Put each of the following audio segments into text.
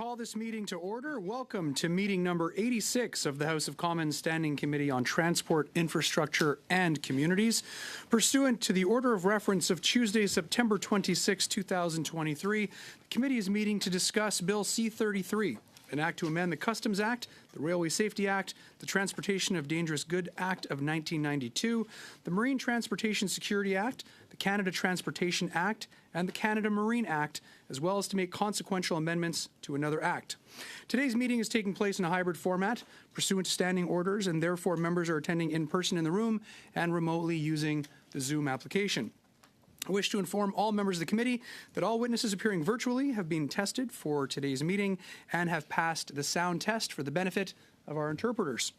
call this meeting to order. Welcome to meeting number 86 of the House of Commons Standing Committee on Transport, Infrastructure and Communities. Pursuant to the order of reference of Tuesday, September 26, 2023, the committee is meeting to discuss Bill C-33, an act to amend the Customs Act, the Railway Safety Act, the Transportation of Dangerous Goods Act of 1992, the Marine Transportation Security Act, the Canada Transportation Act, and the Canada Marine Act, as well as to make consequential amendments to another act. Today's meeting is taking place in a hybrid format, pursuant to standing orders, and therefore members are attending in person in the room and remotely using the Zoom application. I wish to inform all members of the committee that all witnesses appearing virtually have been tested for today's meeting and have passed the sound test for the benefit of our interpreters.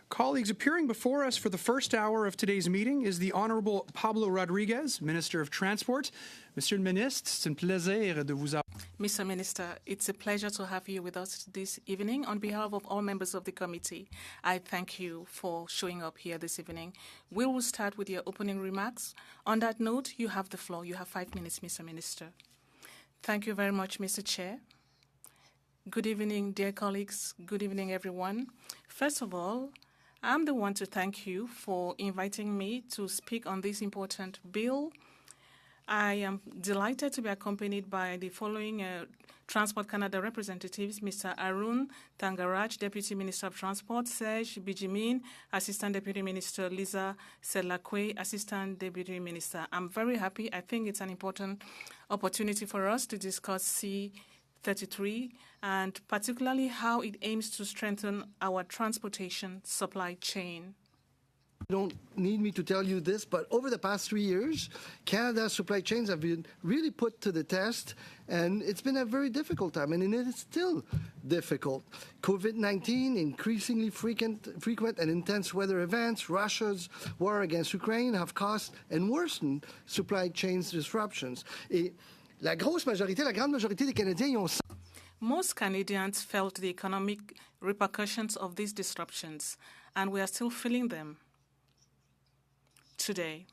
Colleagues, appearing before us for the first hour of today's meeting is the Honourable Pablo Rodriguez, Minister of Transport. Monsieur le Ministre, c'est un plaisir de vous avoir. Mr. Minister, it's a pleasure to have you with us this evening. On behalf of all members of the committee, I thank you for showing up here this evening. We will start with your opening remarks. On that note, you have the floor. You have 5 minutes, Mr. Minister. Thank you very much, Mr. Chair. Good evening, dear colleagues. Good evening, everyone. First of all, I'm the one to thank you for inviting me to speak on this important bill. I am delighted to be accompanied by the following Transport Canada representatives: Mr. Arun Thangaraj, Deputy Minister of Transport; Serge Bijimin, Assistant Deputy Minister; Lisa Selakwe, Assistant Deputy Minister. I'm very happy. I think it's an important opportunity for us to discuss C-33 and particularly how it aims to strengthen our transportation supply chain. You don't need me to tell you this, but over the past 3 years, Canada's supply chains have been really put to the test, and it's been a very difficult time, and it is still difficult. COVID-19, increasingly frequent and intense weather events, Russia's war against Ukraine have caused and worsened supply chain disruptions. Et la grande majorité des Canadiens y ont... Most Canadians felt the economic repercussions of these disruptions, and we are still feeling them today.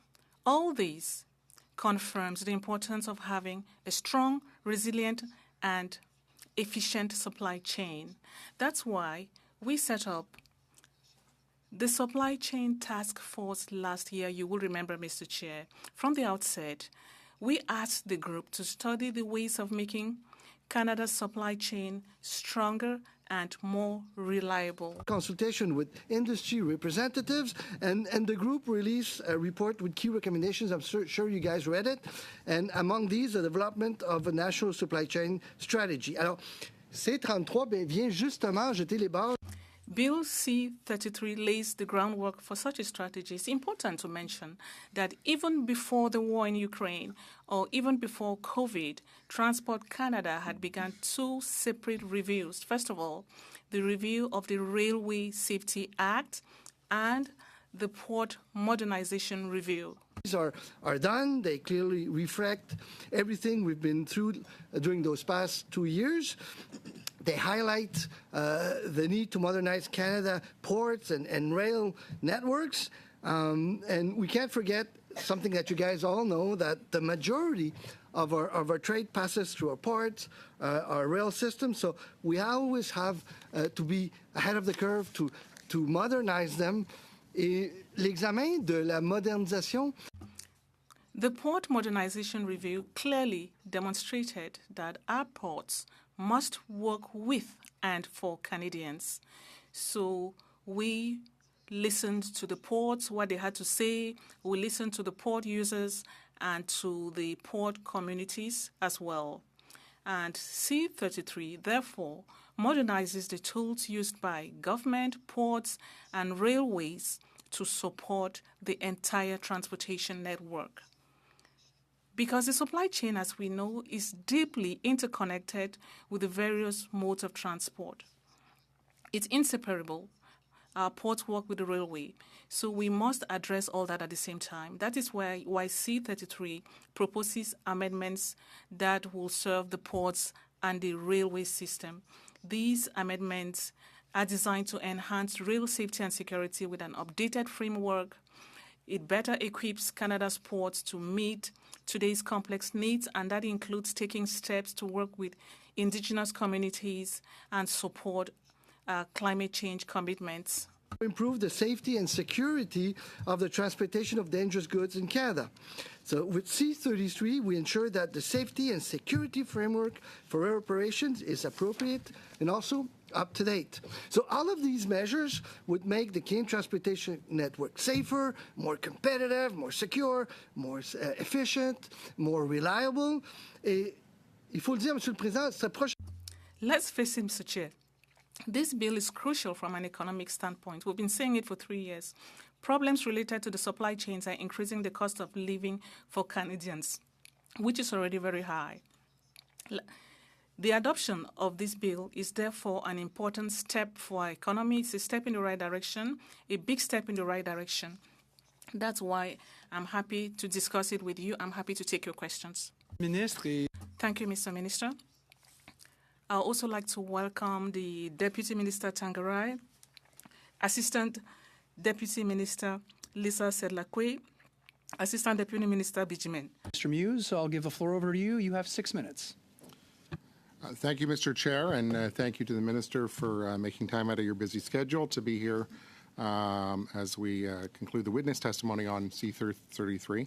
All this confirms the importance of having a strong, resilient, and efficient supply chain. That's why we set up the Supply Chain Task Force last year. You will remember, Mr. Chair. From the outset, we asked the group to study the ways of making Canada's supply chain stronger and more reliable. Consultation with industry representatives, and the group released a report with key recommendations. I'm sure you guys read it. And among these, the development of a national supply chain strategy. Alors, C-33 vient justement jeter les bases. Bill C-33 lays the groundwork for such a strategy. It's important to mention that even before the war in Ukraine or even before COVID, Transport Canada had begun 2 separate reviews. First of all, the review of the Railway Safety Act and the Port Modernization Review. These are done. They clearly reflect everything we've been through during those past 2 years. They highlight the need to modernize Canada ports and rail networks. And we can't forget something that you guys all know, that the majority of our trade passes through our ports, our rail system. So we always have to be ahead of the curve to modernize them. Et l'examen de la modernisation. The Port Modernization Review clearly demonstrated that our ports must work with and for Canadians. So we listened to the ports, what they had to say. We listened to the port users and to the port communities as well. And C-33, therefore, modernizes the tools used by government, ports, and railways to support the entire transportation network. Because the supply chain, as we know, is deeply interconnected with the various modes of transport. It's inseparable. Our ports work with the railway, so we must address all that at the same time. That is why C-33 proposes amendments that will serve the ports and the railway system. These amendments are designed to enhance rail safety and security with an updated framework. It better equips Canada's ports to meet today's complex needs, and that includes taking steps to work with indigenous communities and support climate change commitments. Improve the safety and security of the transportation of dangerous goods in Canada. So with C-33, we ensure that the safety and security framework for air operations is appropriate and also up to date. So all of these measures would make the Canadian transportation network safer, more competitive, more secure, more efficient, more reliable. Et il faut le dire, Monsieur le Président, cette prochaine... Let's face it, Mr. Chair. This bill is crucial from an economic standpoint. We've been saying it for 3 years. Problems related to the supply chains are increasing the cost of living for Canadians, which is already very high. The adoption of this bill is therefore an important step for our economy. It's a step in the right direction, a big step in the right direction. That's why I'm happy to discuss it with you. I'm happy to take your questions. Ministre. Thank you, Mr. Minister. I'd also like to welcome the Deputy Minister Tangarai, Assistant Deputy Minister Lisa Sedlakwe, Assistant Deputy Minister Bijimen. Mr. Muse, I'll give the floor over to you. You have 6 minutes. Thank you, Mr. Chair, and thank you to the Minister for making time out of your busy schedule to be here as we conclude the witness testimony on C-33.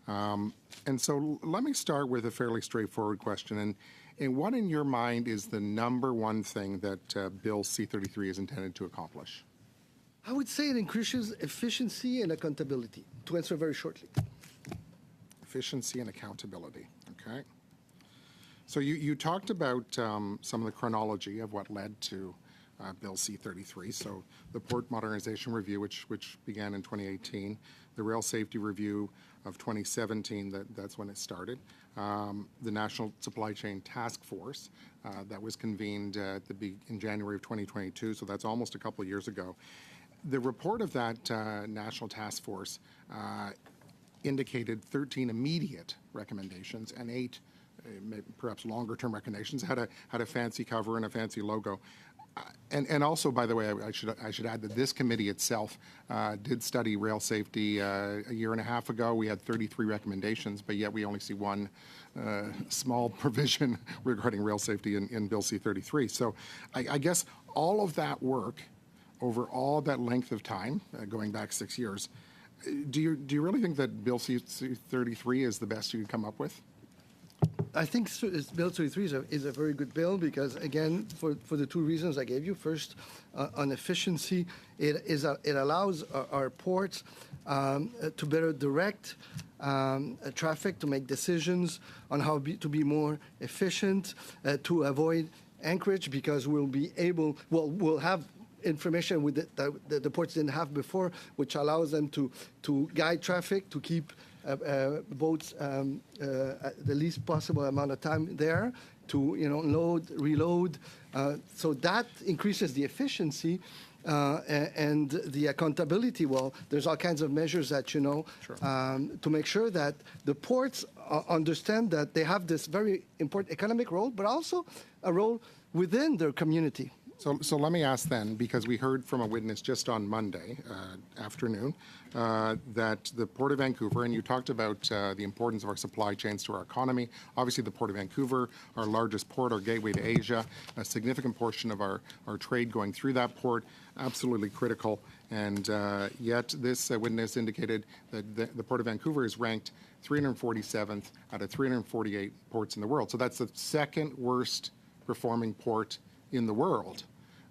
And so let me start with a fairly straightforward question. And what in your mind is the number one thing that Bill C-33 is intended to accomplish? I would say it increases efficiency and accountability, to answer very shortly. Efficiency and accountability, okay. So you talked about some of the chronology of what led to Bill C-33. So the Port Modernization Review, which began in 2018, the Rail Safety Review of 2017, that's when it started. The National Supply Chain Task Force that was convened in January of 2022, so that's almost a couple of years ago. The report of that National Task Force indicated 13 immediate recommendations and 8 perhaps longer-term recommendations, had a fancy cover and a fancy logo. And also, by the way, I should add that this committee itself did study rail safety a year and a half ago. We had 33 recommendations, but yet we only see one small provision regarding rail safety in Bill C-33. So I guess all of that work over all that length of time, going back 6 years, do you really think that Bill C-33 is the best you could come up with? I think Bill 33 is a very good bill because, again, for the 2 reasons I gave you. First, on efficiency, it allows our ports to better direct traffic, to make decisions on how to be more efficient, to avoid anchorage, because we'll have information with the ports didn't have before, which allows them to guide traffic, to keep boats the least possible amount of time there, to load, reload. So that increases the efficiency and the accountability. Well, there's all kinds of measures that sure. To make sure that the ports understand that they have this very important economic role, but also a role within their community. So let me ask then, because we heard from a witness just on Monday afternoon that the Port of Vancouver, and you talked about the importance of our supply chains to our economy. Obviously, the Port of Vancouver, our largest port, our gateway to Asia, a significant portion of our trade going through that port, absolutely critical. And yet this witness indicated that the Port of Vancouver is ranked 347th out of 348 ports in the world. So that's the second worst performing port in the world.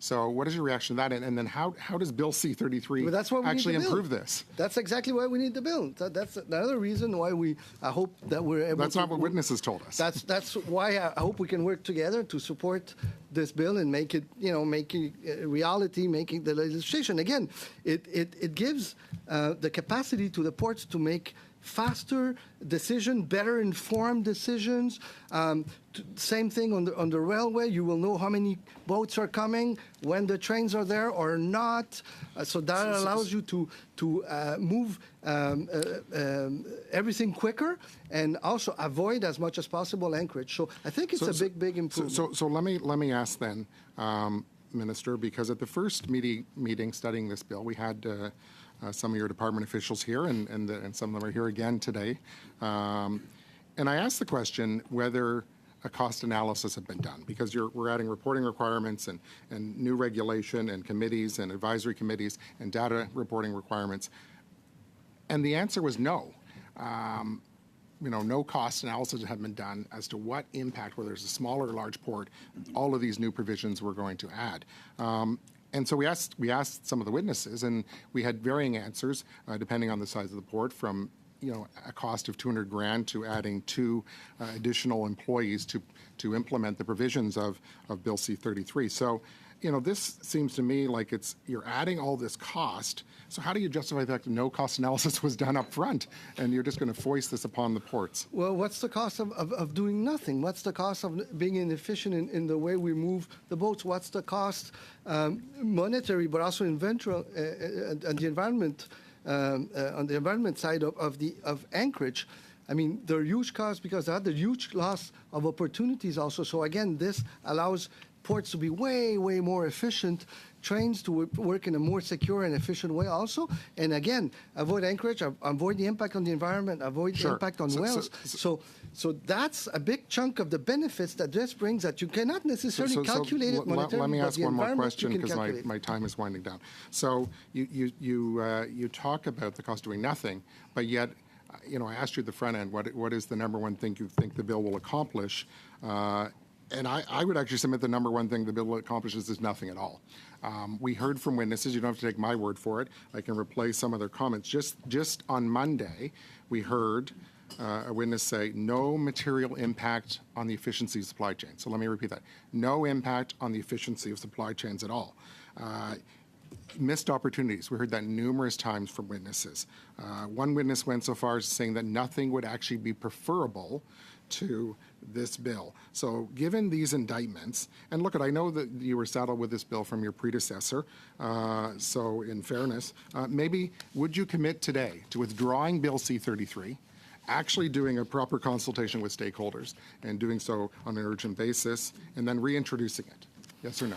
So what is your reaction to that? And then how does Bill C-33 actually improve this? That's exactly why we need the bill. That's another reason why I hope that we're able That's not what witnesses told us. That's why I hope we can work together to support this bill and make it, make it a reality, making the legislation. Again, it gives the capacity to the ports to make faster decision, better informed decisions. Same thing on the railway. You will know how many boats are coming, when the trains are there or not. So that allows you to move everything quicker and also avoid as much as possible anchorage. So I think it's a big improvement. So let me ask then, Minister, because at the first meeting studying this bill, we had some of your department officials here, and some of them are here again today. And I asked the question whether a cost analysis had been done, because we're adding reporting requirements and new regulation and committees and advisory committees and data reporting requirements. And the answer was no. No cost analysis had been done as to what impact, whether it's a small or large port, all of these new provisions we're going to add. And so we asked some of the witnesses, and we had varying answers depending on the size of the port, from a cost of $200,000 to adding 2 additional employees to implement the provisions of Bill C-33. So, this seems to me like you're adding all this cost. So how do you justify the fact that no cost analysis was done up front, and you're just going to foist this upon the ports? Well, what's the cost of doing nothing? What's the cost of being inefficient in the way we move the boats? What's the cost, monetary, but also inventory, and the environment, on the environment side of Anchorage? I mean, there are huge costs because there are the huge loss of opportunities also. So again, this allows ports to be way, way more efficient, trains to work in a more secure and efficient way also. And again, avoid Anchorage, avoid the impact on the environment, avoid the impact on whales. So that's a big chunk of the benefits that this brings that you cannot necessarily calculate it monetarily. Let me ask one more question, because my time is winding down. So you talk about the cost of doing nothing, but yet, I asked you at the front end, what is the number one thing you think the bill will accomplish? And I would actually submit the number one thing the bill accomplishes is nothing at all. We heard from witnesses. You don't have to take my word for it. I can replay some of their comments. Just on Monday, we heard a witness say no material impact on the efficiency of supply chain. So let me repeat that. No impact on the efficiency of supply chains at all. Missed opportunities. We heard that numerous times from witnesses. One witness went so far as saying that nothing would actually be preferable to this bill. So given these indictments, and look, I know that you were saddled with this bill from your predecessor, so in fairness, maybe would you commit today to withdrawing Bill C-33, actually doing a proper consultation with stakeholders, and doing so on an urgent basis, and then reintroducing it? Yes or no?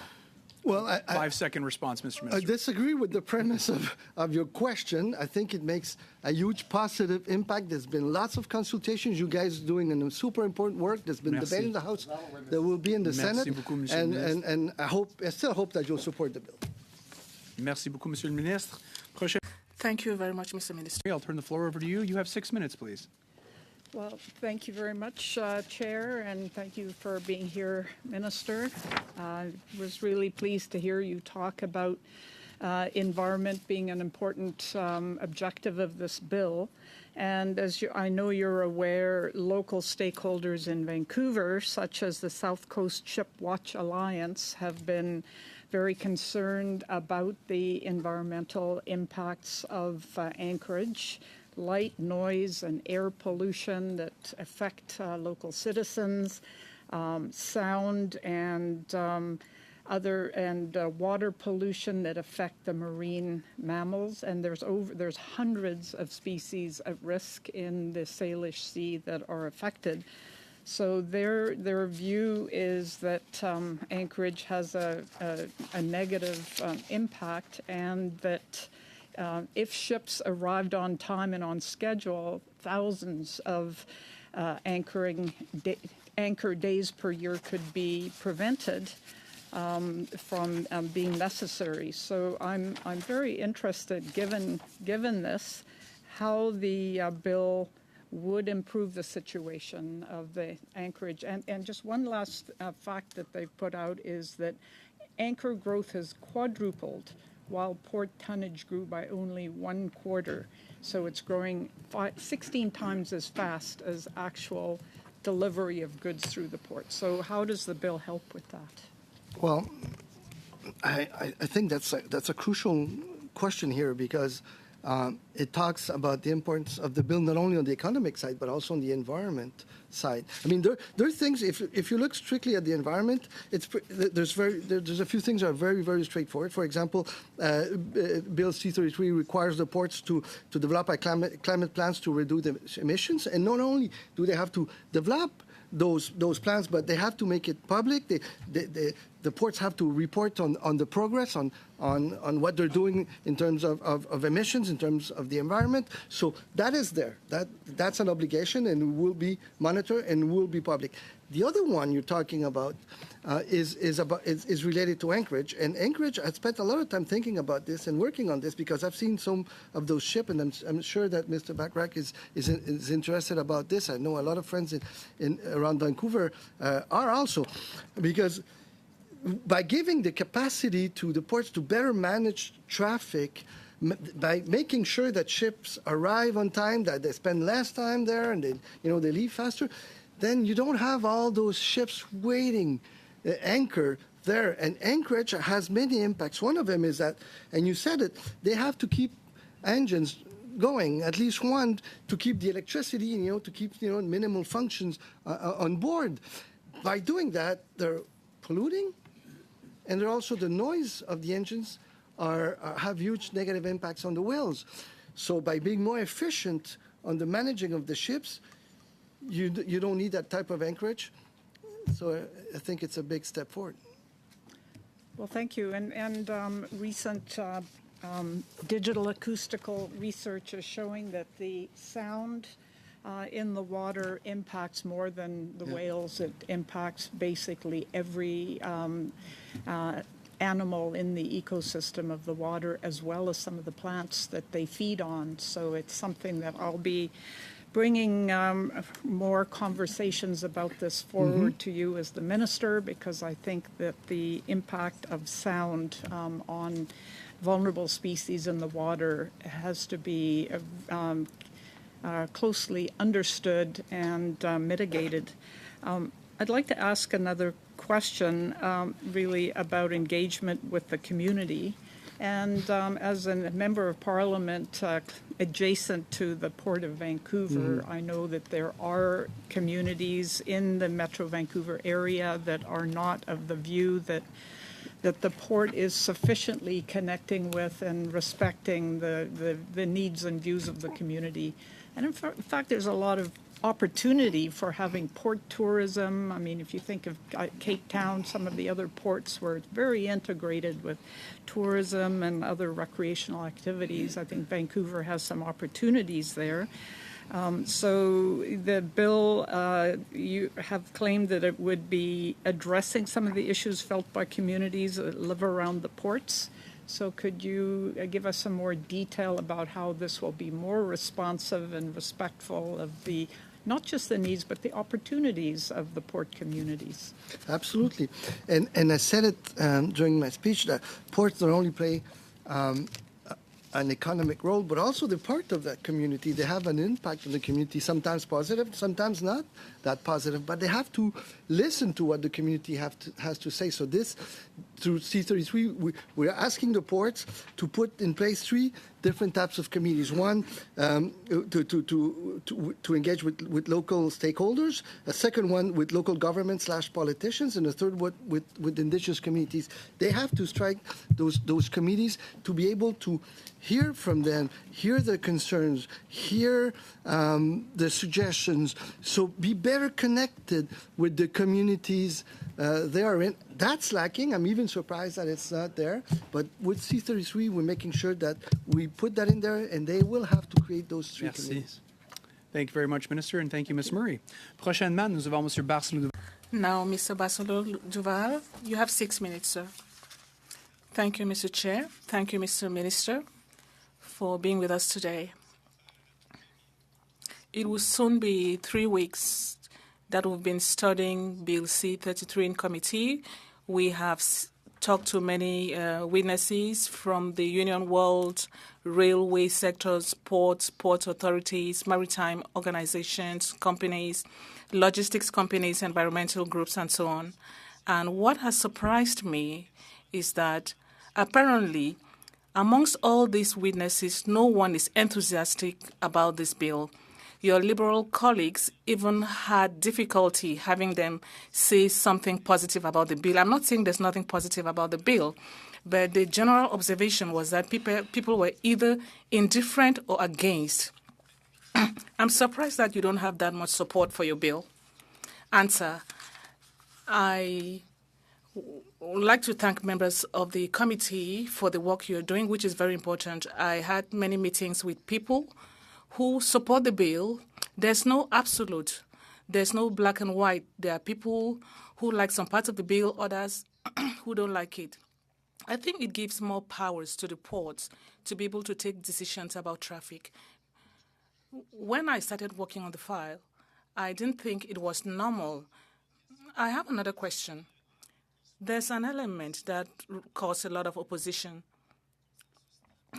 Well, 5-second response, Mr. Minister. I disagree with the premise of your question. I think it makes a huge positive impact. There's been lots of consultations. You guys are doing super important work. There's been debate in the House. There will be in the Senate. Beaucoup, Monsieur le Ministre. And I still hope that you'll support the bill. Merci beaucoup, Monsieur le Ministre. Thank you very much, Mr. Minister. I'll turn the floor over to you. You have 6 minutes, please. Well, thank you very much, Chair, and thank you for being here, Minister. I was really pleased to hear you talk about environment being an important objective of this bill. And as I know you're aware, local stakeholders in Vancouver, such as the South Coast Ship Watch Alliance, have been very concerned about the environmental impacts of Anchorage. Light, noise, and air pollution that affect local citizens, sound and water pollution that affect the marine mammals, and there's hundreds of species at risk in the Salish Sea that are affected. So their view is that Anchorage has a negative impact, and that if ships arrived on time and on schedule, thousands of anchor days per year could be prevented from being necessary. So I'm very interested, given this, how the bill would improve the situation of the Anchorage. And just one last fact that they've put out is that anchor growth has quadrupled, while port tonnage grew by only 1/4. So it's growing 16 times as fast as actual delivery of goods through the port. So how does the bill help with that? Well, I think that's a crucial question here, because it talks about the importance of the bill not only on the economic side but also on the environment side. I mean, there are things. If you look strictly at the environment, there's a few things that are very, very straightforward. For example, Bill C-33 requires the ports to develop climate plans to reduce the emissions, and not only do they have to develop those plans, but they have to make it public. the ports have to report on the progress, on what they're doing in terms of emissions, in terms of the environment. So that is there. That's an obligation and will be monitored and will be public. The other one you're talking about is related to Anchorage. And Anchorage, I spent a lot of time thinking about this and working on this because I've seen some of those ships, and I'm sure that Mr. Bachrach is interested about this. I know a lot of friends around Vancouver are also, because by giving the capacity to the ports to better manage traffic, by making sure that ships arrive on time, that they spend less time there, and they leave faster, then you don't have all those ships waiting, anchor there. And Anchorage has many impacts. One of them is that, and you said it, they have to keep engines going, at least one, to keep the electricity, to keep minimal functions on board. By doing that, they're polluting, and they're also, the noise of the engines have huge negative impacts on the whales. So by being more efficient on the managing of the ships, you don't need that type of anchorage. So I think it's a big step forward. Well, thank you. And recent digital acoustical research is showing that the sound in the water impacts more than the whales. It impacts basically every animal in the ecosystem of the water, as well as some of the plants that they feed on. So it's something that I'll be bringing more conversations about this forward to you as the minister, because I think that the impact of sound on vulnerable species in the water has to be closely understood and mitigated. I'd like to ask another question really about engagement with the community. And as a member of Parliament adjacent to the Port of Vancouver, I know that there are communities in the Metro Vancouver area that are not of the view that the port is sufficiently connecting with and respecting the needs and views of the community. And in fact, there's a lot of opportunity for having port tourism. I mean, if you think of Cape Town, some of the other ports were very integrated with tourism and other recreational activities. I think Vancouver has some opportunities there. So the bill, you have claimed that it would be addressing some of the issues felt by communities that live around the ports. So could you give us some more detail about how this will be more responsive and respectful of not just the needs, but the opportunities of the port communities? Absolutely. And I said it during my speech, that ports not only play an economic role, but also they're part of that community. They have an impact on the community, sometimes positive, sometimes not that positive, but they have to listen to what the community has to say. So this, through C33, we're asking the ports to put in place 3 different types of committees. One, to engage with local stakeholders. A second one with local government / politicians, and a third one with indigenous communities. They have to strike those committees to be able to hear from them, hear their concerns, hear the suggestions. So be better connected with the communities they are in. That's lacking. I'm even surprised that it's not there. But with C33, we're making sure that we put that in there, and they will have to create those 3 committees. Thank you very much, Minister, and thank you, Ms. Murray. Prochainement, nous avons M. Barcelou. Now, Mr. Barcelou Duval, you have 6 minutes, sir. Thank you, Mr. Chair. Thank you, Mr. Minister, for being with us today. It will soon be 3 weeks that we've been studying Bill C-33 in committee. We have talked to many witnesses from the Union World, railway sectors, ports, port authorities, maritime organizations, companies, logistics companies, environmental groups, and so on. And what has surprised me is that apparently, amongst all these witnesses, no one is enthusiastic about this bill. Your Liberal colleagues even had difficulty having them say something positive about the bill. I'm not saying there's nothing positive about the bill, but the general observation was that people were either indifferent or against. I'm surprised that you don't have that much support for your bill. Answer. I would like to thank members of the committee for the work you're doing, which is very important. I had many meetings with people who support the bill. There's no absolute. There's no black and white. There are people who like some parts of the bill, others who don't like it. I think it gives more powers to the ports to be able to take decisions about traffic. When I started working on the file, I didn't think it was normal. I have another question. There's an element that caused a lot of opposition,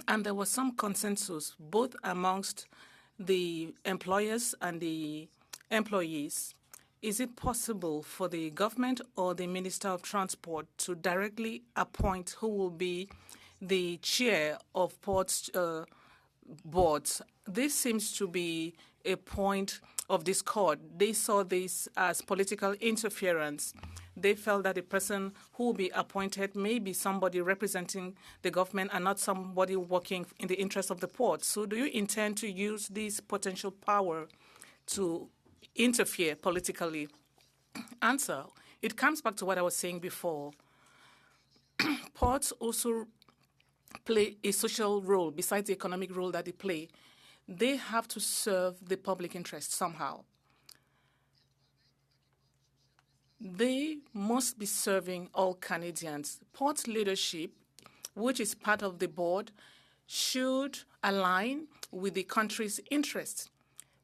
and there was some consensus both amongst the employers and the employees. Is it possible for the government or the Minister of Transport to directly appoint who will be the chair of ports boards? This seems to be a point of discord. They saw this as political interference. They felt that the person who will be appointed may be somebody representing the government and not somebody working in the interest of the port. So do you intend to use this potential power to interfere politically? Answer. It comes back to what I was saying before. Ports also play a social role besides the economic role that they play. They have to serve the public interest somehow. They must be serving all Canadians. Port leadership, which is part of the board, should align with the country's interests.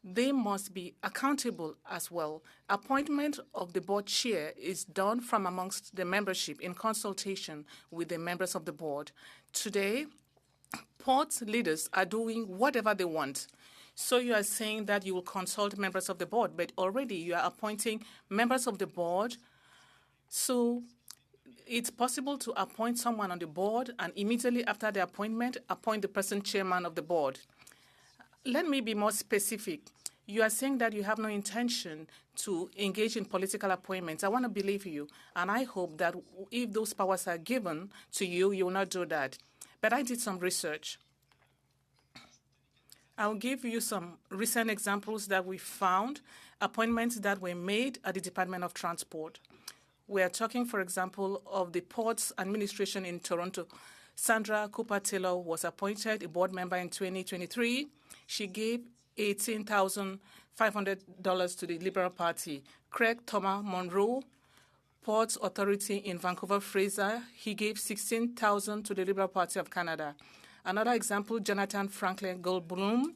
They must be accountable as well. Appointment of the board chair is done from amongst the membership in consultation with the members of the board. Today, port leaders are doing whatever they want. So you are saying that you will consult members of the board, but already you are appointing members of the board. So it's possible to appoint someone on the board and immediately after the appointment, appoint the person chairman of the board. Let me be more specific. You are saying that you have no intention to engage in political appointments. I want to believe you, and I hope that if those powers are given to you, you will not do that. But I did some research. I'll give you some recent examples that we found, appointments that were made at the Department of Transport. We are talking, for example, of the Ports Administration in Toronto. Sandra Cooper-Taylor was appointed a board member in 2023. She gave $18,500 to the Liberal Party. Craig Thomas Monroe, Ports Authority in Vancouver-Fraser, he gave $16,000 to the Liberal Party of Canada. Another example, Jonathan Franklin Goldblum,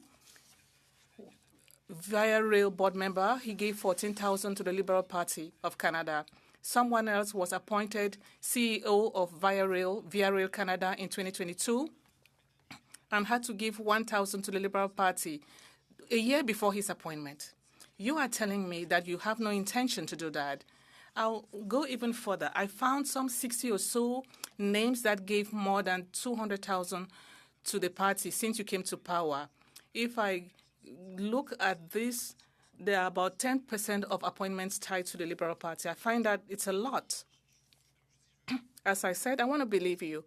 Via Rail board member, he gave $14,000 to the Liberal Party of Canada. Someone else was appointed CEO of Via Rail Canada in 2022 and had to give $1,000 to the Liberal Party a year before his appointment. You are telling me that you have no intention to do that. I'll go even further. I found some 60 or so names that gave more than $200,000 to the party since you came to power. If I look at this, there are about 10% of appointments tied to the Liberal Party. I find that it's a lot. As I said, I want to believe you.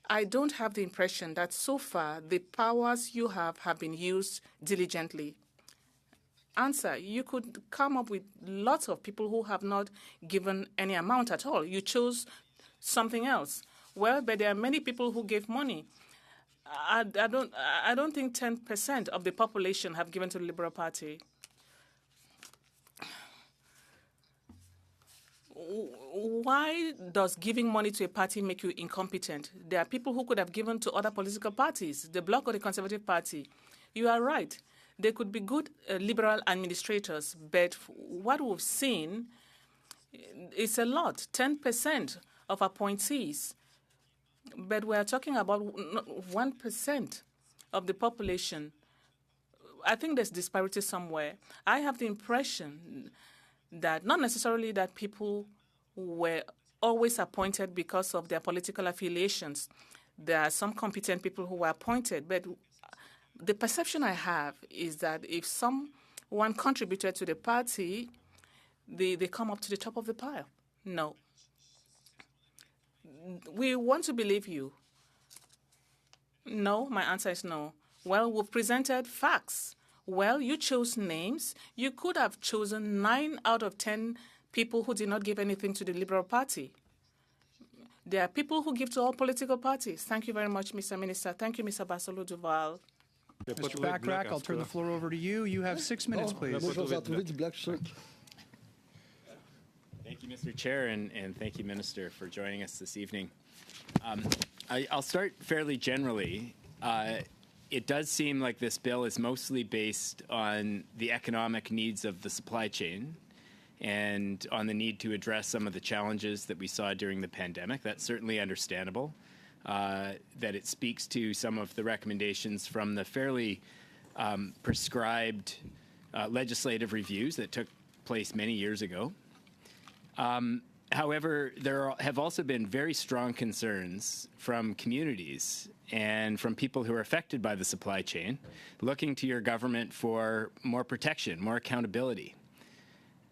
I don't have the impression that so far the powers you have been used diligently. Answer, you could come up with lots of people who have not given any amount at all. You chose something else. Well, but there are many people who gave money. I don't think 10% of the population have given to the Liberal Party. Why does giving money to a party make you incompetent? There are people who could have given to other political parties, the Bloc or the Conservative Party. You are right. They could be good liberal administrators, but what we've seen is a lot, 10% of appointees. But we're talking about 1% of the population. I think there's disparity somewhere. I have the impression that not necessarily that people were always appointed because of their political affiliations. There are some competent people who were appointed, but the perception I have is that if someone contributed to the party, they come up to the top of the pile. No. We want to believe you. No, my answer is no. Well, we've presented facts. Well, you chose names. You could have chosen 9 out of 10 people who did not give anything to the Liberal Party. There are people who give to all political parties. Thank you very much, Mr. Minister. Thank you, Mr. Barcelo Duval. Mr. Bachrach, I'll turn the floor over to you. You have 6 minutes, please. Moi, je vais retrouver du black shirt. Thank you, Mr. Chair, and thank you, Minister, for joining us this evening. I'll start fairly generally. It does seem like this bill is mostly based on the economic needs of the supply chain and on the need to address some of the challenges that we saw during the pandemic. That's certainly understandable. That it speaks to some of the recommendations from the fairly prescribed legislative reviews that took place many years ago. However, there have also been very strong concerns from communities and from people who are affected by the supply chain, looking to your government for more protection, more accountability.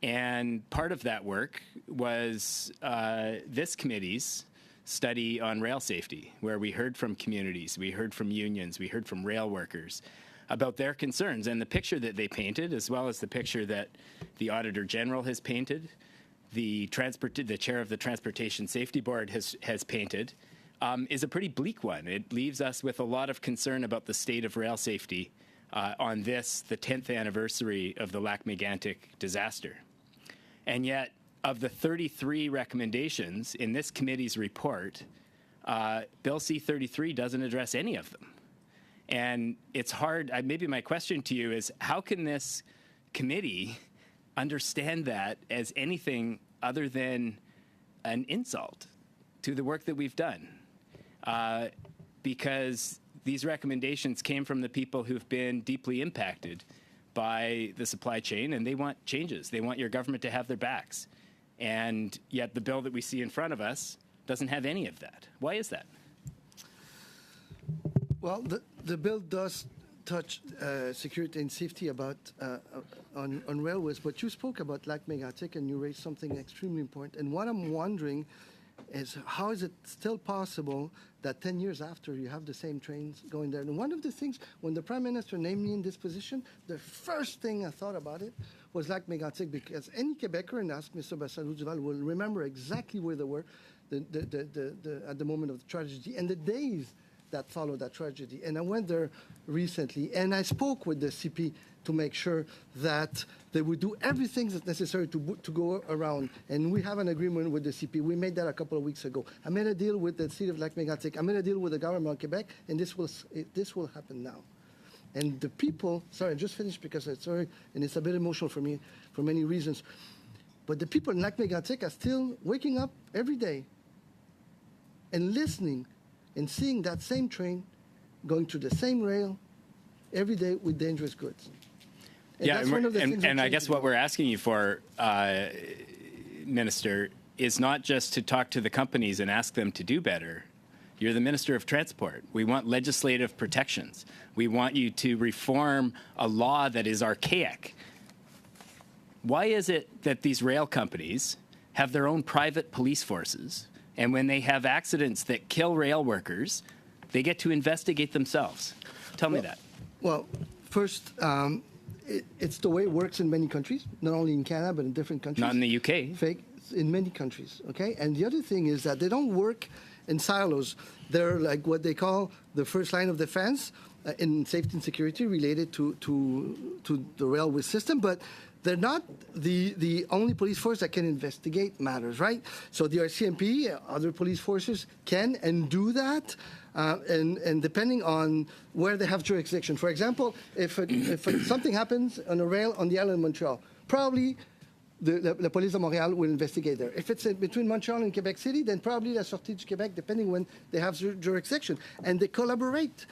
And part of that work was this committee's study on rail safety, where we heard from communities, we heard from unions, we heard from rail workers about their concerns. And the picture that they painted, as well as the picture that the Auditor General has painted, the chair of the Transportation Safety Board has painted, is a pretty bleak one. It leaves us with a lot of concern about the state of rail safety on this, the 10th anniversary of the Lac-Mégantic disaster. And yet, of the 33 recommendations in this committee's report, Bill C-33 doesn't address any of them. And it's hard, maybe my question to you is, how can this committee understand that as anything other than an insult to the work that we've done? Because these recommendations came from the people who've been deeply impacted by the supply chain, and they want changes. They want your government to have their backs. And yet the bill that we see in front of us doesn't have any of that. Why is that? Well, the bill does touch security and safety about on railways, but you spoke about Lac-Mégantic and you raised something extremely important. And what I'm wondering is, how is it still possible that 10 years after you have the same trains going there? And one of the things, when the Prime Minister named me in this position, the first thing I thought about it was Lac-Mégantic, because any Quebecer, and ask Mr. Barcelo Duval, will remember exactly where they were at the moment of the tragedy and the days that followed that tragedy. And I went there recently, and I spoke with the CP to make sure that they would do everything that's necessary to go around. And we have an agreement with the CP. We made that a couple of weeks ago. I made a deal with the city of Lac-Mégantic. I made a deal with the government of Quebec, and this will happen now. And the people, sorry, I just finished because and it's a bit emotional for me for many reasons. But the people in Lac-Mégantic are still waking up every day and listening and seeing that same train going through the same rail every day with dangerous goods. And yeah, that's one of the things and I guess what we're asking you for, Minister, is not just to talk to the companies and ask them to do better. You're the Minister of Transport. We want legislative protections. We want you to reform a law that is archaic. Why is it that these rail companies have their own private police forces, and when they have accidents that kill rail workers, they get to investigate themselves? Tell me that. Well, first, it's the way it works in many countries, not only in Canada, but in different countries. Not in the UK. Fake in many countries, okay? And the other thing is that they don't work in silos. They're like what they call the first line of defense in safety and security related to the railway system, but they're not the only police force that can investigate matters, right? So the RCMP, other police forces can and do that, and depending on where they have jurisdiction. For example, if something happens on a rail on the island of Montreal, probably the Police of Montreal will investigate there. If it's between Montreal and Quebec City, then probably la Sûreté du Québec, depending when they have jurisdiction. And they collaborate,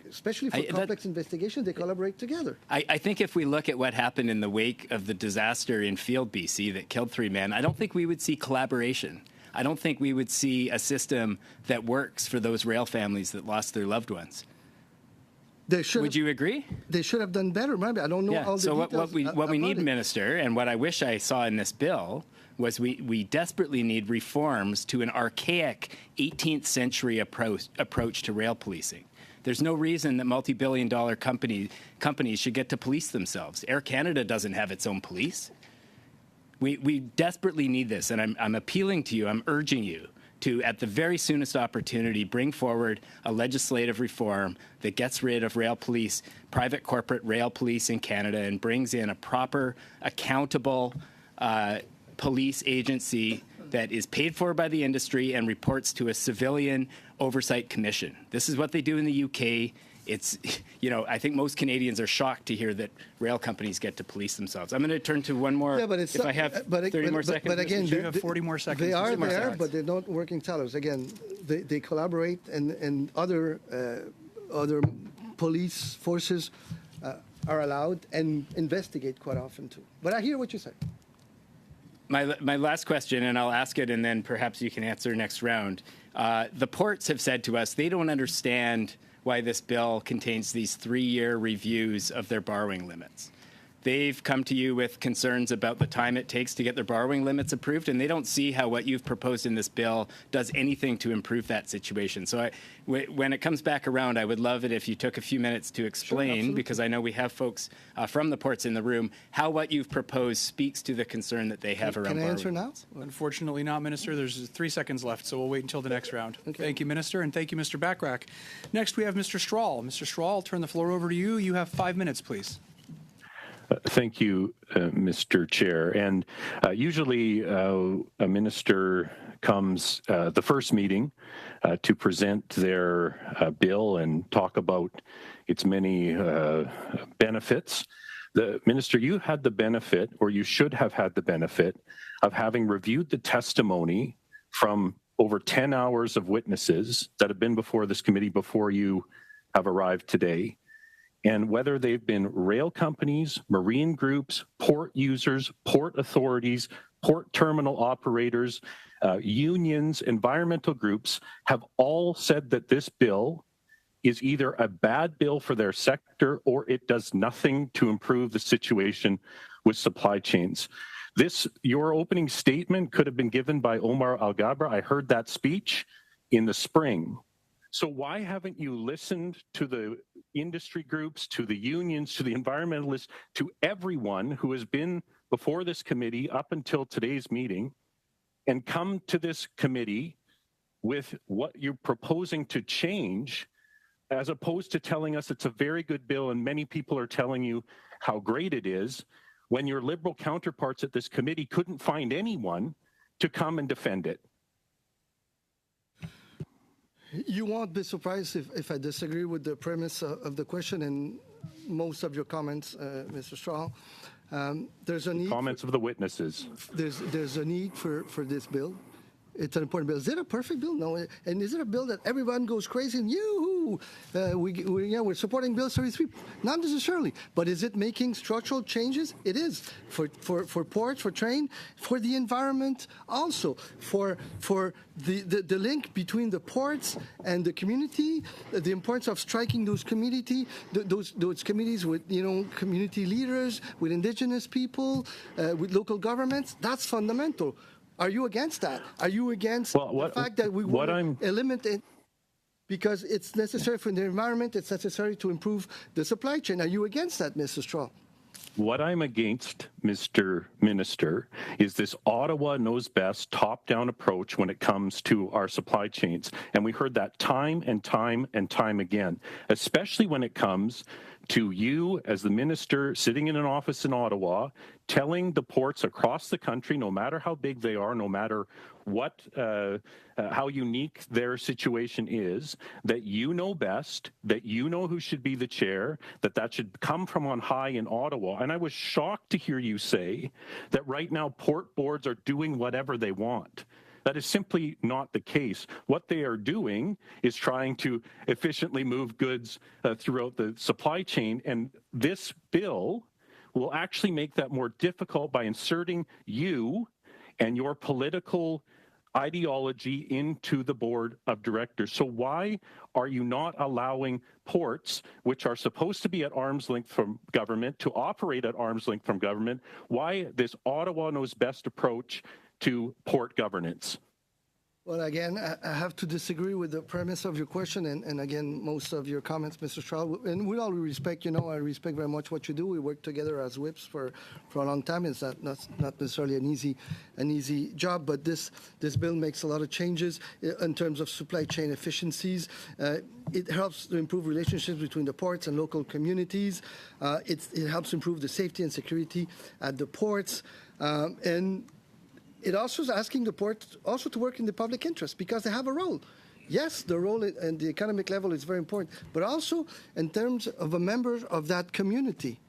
especially for complex investigations, they collaborate together. I think if we look at what happened in the wake of the disaster in Field, BC, that killed 3 men, I don't think we would see collaboration. I don't think we would see a system that works for those rail families that lost their loved ones. Would you agree? They should have done better. Maybe I don't know all the details. So what we need, Minister, and what I wish I saw in this bill was we desperately need reforms to an archaic 18th century approach to rail policing. There's no reason that multi-billion-dollar companies should get to police themselves. Air Canada doesn't have its own police. We desperately need this, and I'm appealing to you, I'm urging you to, at the very soonest opportunity, bring forward a legislative reform that gets rid of rail police, private corporate rail police in Canada, and brings in a proper, accountable police agency that is paid for by the industry and reports to a civilian oversight commission. This is what they do in the UK. It's, I think most Canadians are shocked to hear that rail companies get to police themselves. I'm going to turn to one more, if I have 30 more seconds. But again, You have 40 more seconds. They are 60 more there, seconds. but they're not working tellers. Again, they collaborate, and other police forces are allowed and investigate quite often too. But I hear what you say. My last question, and I'll ask it, and then perhaps you can answer next round. The ports have said to us they don't understand why this bill contains these 3-year reviews of their borrowing limits. They've come to you with concerns about the time it takes to get their borrowing limits approved, and they don't see how what you've proposed in this bill does anything to improve that situation. So when it comes back around, I would love it if you took a few minutes to explain, because I know we have folks from the ports in the room, how what you've proposed speaks to the concern that they have around Can I borrowing answer now? limits. Unfortunately not, Minister. There's 3 seconds left, so we'll wait until the next round. Okay. Thank you, Minister, and thank you, Mr. Bachrach. Next, we have Mr. Strahl. Mr. Strahl, I'll turn the floor over to you. You have 5 minutes, please. Thank you, Mr. Chair. And usually a minister comes the first meeting to present their bill and talk about its many benefits. The minister, you had the benefit, or you should have had the benefit, of having reviewed the testimony from over 10 hours of witnesses that have been before this committee before you have arrived today. And whether they've been rail companies, marine groups, port users, port authorities, port terminal operators, unions, environmental groups have all said that this bill is either a bad bill for their sector or it does nothing to improve the situation with supply chains. Your opening statement could have been given by Omar Alghabra. I heard that speech in the spring. So why haven't you listened to the industry groups, to the unions, to the environmentalists, to everyone who has been before this committee up until today's meeting, and come to this committee with what you're proposing to change, as opposed to telling us it's a very good bill and many people are telling you how great it is, when your Liberal counterparts at this committee couldn't find anyone to come and defend it? You won't be surprised if I disagree with the premise of the question and most of your comments, Mr. Strahl. There's a need. Comments of the witnesses. There's a need for this bill. It's an important bill. Is it a perfect bill? No. And is it a bill that everyone goes crazy and yoo-hoo, we're supporting Bill 33? Not necessarily. But is it making structural changes? It is. For ports, for train, for the environment, also for the link between the ports and the community, the importance of striking those communities with community leaders, with Indigenous people, with local governments. That's fundamental. Are you against that? Are you against the fact that we want to eliminate it because it's necessary for the environment, it's necessary to improve the supply chain? Are you against that, Mr. Strahl? What I'm against, Mr. Minister, is this Ottawa knows best top-down approach when it comes to our supply chains. And we heard that time and time and time again, especially when it comes to you as the minister sitting in an office in Ottawa, telling the ports across the country, no matter how big they are, no matter what, how unique their situation is, that you know best, that you know who should be the chair, that should come from on high in Ottawa. And I was shocked to hear you say that right now port boards are doing whatever they want. That is simply not the case. What they are doing is trying to efficiently move goods throughout the supply chain, and this bill will actually make that more difficult by inserting you and your political ideology into the board of directors. So why are you not allowing ports, which are supposed to be at arm's length from government, to operate at arm's length from government? Why this Ottawa knows best approach to port governance? Well, again, I have to disagree with the premise of your question and again, most of your comments, Mr. Stroll. And with all respect, I respect very much what you do. We work together as whips for a long time. It's not necessarily an easy job, but this bill makes a lot of changes in terms of supply chain efficiencies. It helps to improve relationships between the ports and local communities. It helps improve the safety and security at the ports. And it also is asking the port also to work in the public interest because they have a role. Yes, the role at the economic level is very important, but also in terms of a member of that community,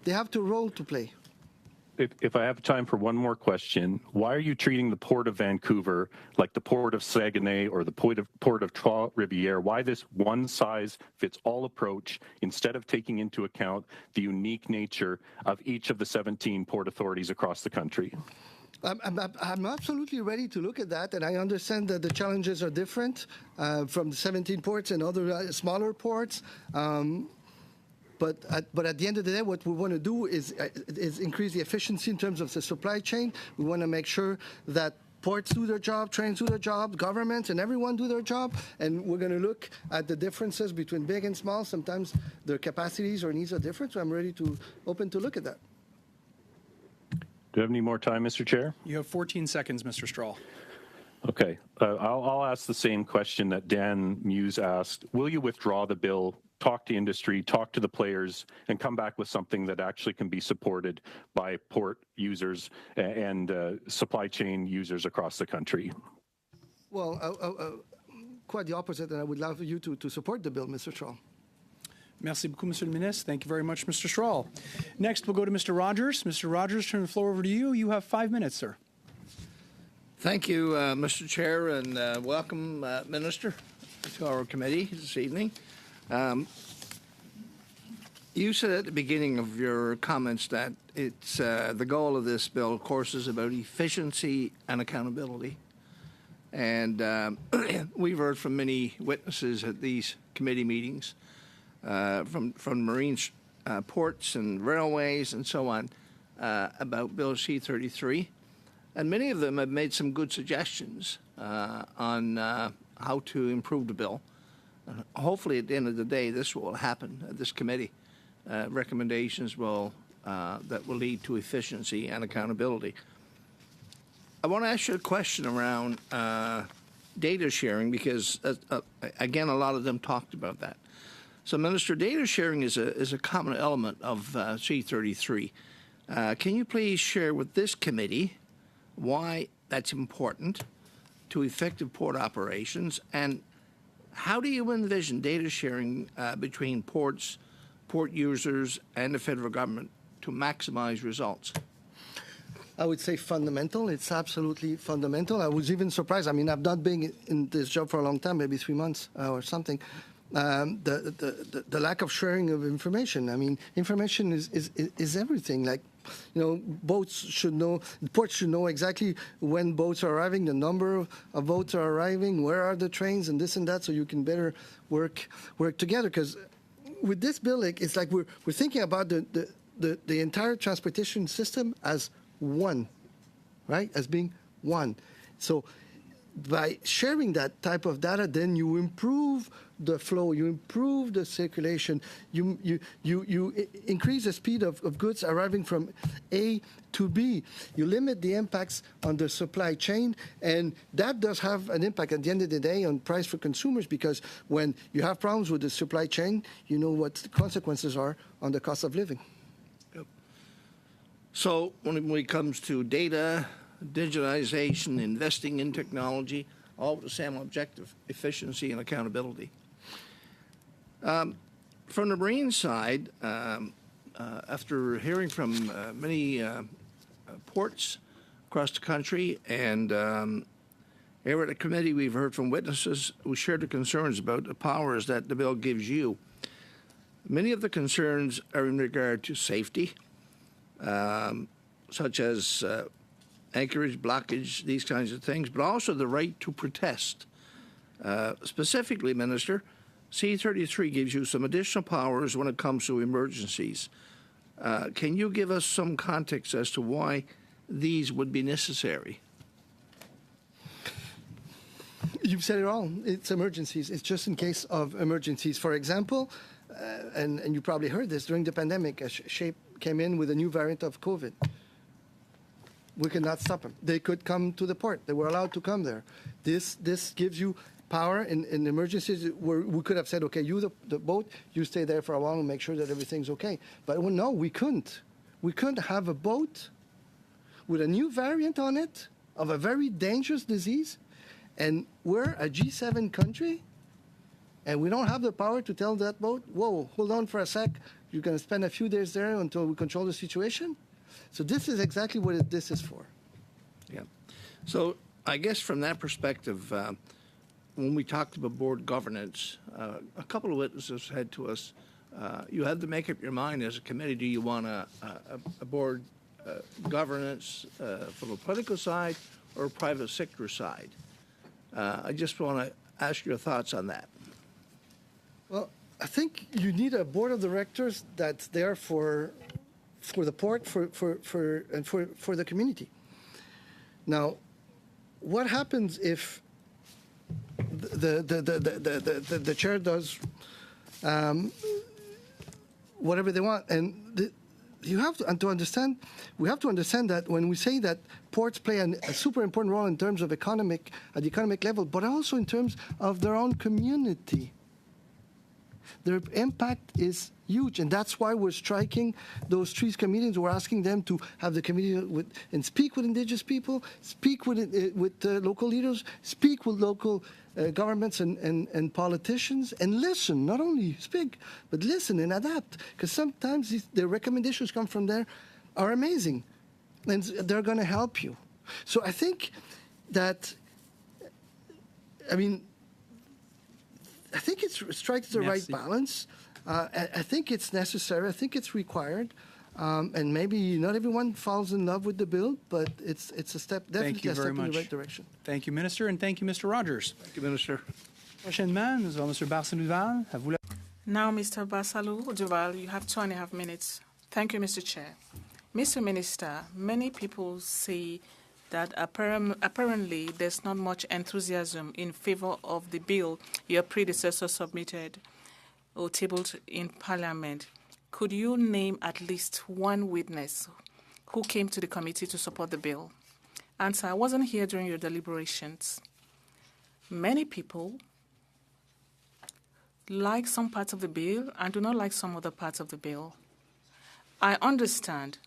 they have a role to play. If I have time for one more question, why are you treating the Port of Vancouver like the Port of Saguenay or the Port of Trois-Rivières? Why this one-size-fits-all approach instead of taking into account the unique nature of each of the 17 port authorities across the country? I'm absolutely ready to look at that, and I understand that the challenges are different from the 17 ports and other smaller ports. But at the end of the day, what we want to do is increase the efficiency in terms of the supply chain. We want to make sure that ports do their job, trains do their job, governments and everyone do their job, and we're going to look at the differences between big and small. Sometimes their capacities or needs are different, so I'm open to look at that. Do you have any more time, Mr. Chair? You have 14 seconds, Mr. Strahl. Okay. I'll ask the same question that Dan Muse asked. Will you withdraw the bill, talk to industry, talk to the players, and come back with something that actually can be supported by port users and supply chain users across the country? Well, quite the opposite, and I would love you to support the bill, Mr. Strahl. Merci beaucoup, Monsieur le Ministre. Thank you very much, Mr. Strahl. Next, we'll go to Mr. Rogers. Mr. Rogers, turn the floor over to you. You have 5 minutes, sir. Thank you, Mr. Chair, and welcome, Minister, to our committee this evening. You said at the beginning of your comments that it's the goal of this bill, of course, is about efficiency and accountability. And we've heard from many witnesses at these committee meetings, from marine ports and railways and so on, about Bill C-33. And many of them have made some good suggestions on how to improve the bill. And hopefully, at the end of the day, this will happen at this committee. Recommendations that will lead to efficiency and accountability. I want to ask you a question around data sharing because, again, a lot of them talked about that. So, Minister, data sharing is a common element of C-33. Can you please share with this committee why that's important to effective port operations, and how do you envision data sharing between ports, port users, and the federal government to maximize results? I would say fundamental. It's absolutely fundamental. I was even surprised. I mean, I've not been in this job for a long time, maybe 3 months or something. The lack of sharing of information. I mean, information is everything. Like, boats should know, ports should know exactly when boats are arriving, the number of boats are arriving, where are the trains, and this and that, so you can better work together. Because with this bill, it's like we're thinking about the entire transportation system as one, right? As being one. So by sharing that type of data, then you improve the flow, you improve the circulation, you increase the speed of goods arriving from A to B. You limit the impacts on the supply chain, and that does have an impact at the end of the day on price for consumers, because when you have problems with the supply chain, you know what the consequences are on the cost of living. Yep. So when it comes to data, digitization, investing in technology, all with the same objective, efficiency and accountability. From the marine side, after hearing from many ports across the country, and here at the committee we've heard from witnesses who shared the concerns about the powers that the bill gives you. Many of the concerns are in regard to safety, such as anchorage, blockage, these kinds of things, but also the right to protest. Specifically, Minister, C-33 gives you some additional powers when it comes to emergencies. Can you give us some context as to why these would be necessary? You've said it all. It's emergencies. It's just in case of emergencies. For example, and you probably heard this, during the pandemic, a shape came in with a new variant of COVID. We could not stop them. They could come to the port. They were allowed to come there. This gives you power in emergencies where we could have said, okay, you, the boat, you stay there for a while and make sure that everything's okay. But no, we couldn't. We couldn't have a boat with a new variant on it of a very dangerous disease. And we're a G7 country, and we don't have the power to tell that boat, whoa, hold on for a sec. You're going to spend a few days there until we control the situation. So this is exactly what this is for. Yeah. So I guess from that perspective, when we talked about board governance, a couple of witnesses said to us, you have to make up your mind as a committee, do you want a board governance from a political side or a private sector side? I just want to ask your thoughts on that. Well, I think you need a board of directors that's there for the port, and for the community. Now, what happens if the chair does whatever they want? And you have to understand. We have to understand that when we say that ports play a super important role in terms of at the economic level, but also in terms of their own community. Their impact is huge, and that's why we're striking those trees committees. We're asking them to have the committee and speak with Indigenous people, speak with local leaders, speak with local governments and politicians, and listen. Not only speak, but listen and adapt. Because sometimes the recommendations come from there are amazing, and they're going to help you. So I think that, I think it strikes the right balance. I think it's necessary. I think it's required. And maybe not everyone falls in love with the bill, but it's a step, definitely a step in the right direction. Thank you, Minister, and thank you, Mr. Rogers. Thank you, Minister. Prochainement, nous avons M. Barsalou-Duval. À vous la... Now, Mr. Barsalou-Duval, you have 2.5 minutes. Thank you, Mr. Chair. Mr. Minister, many people say that apparently there's not much enthusiasm in favor of the bill your predecessor submitted or tabled in Parliament. Could you name at least one witness who came to the committee to support the bill? Answer: I wasn't here during your deliberations. Many people like some parts of the bill and do not like some other parts of the bill. I understand.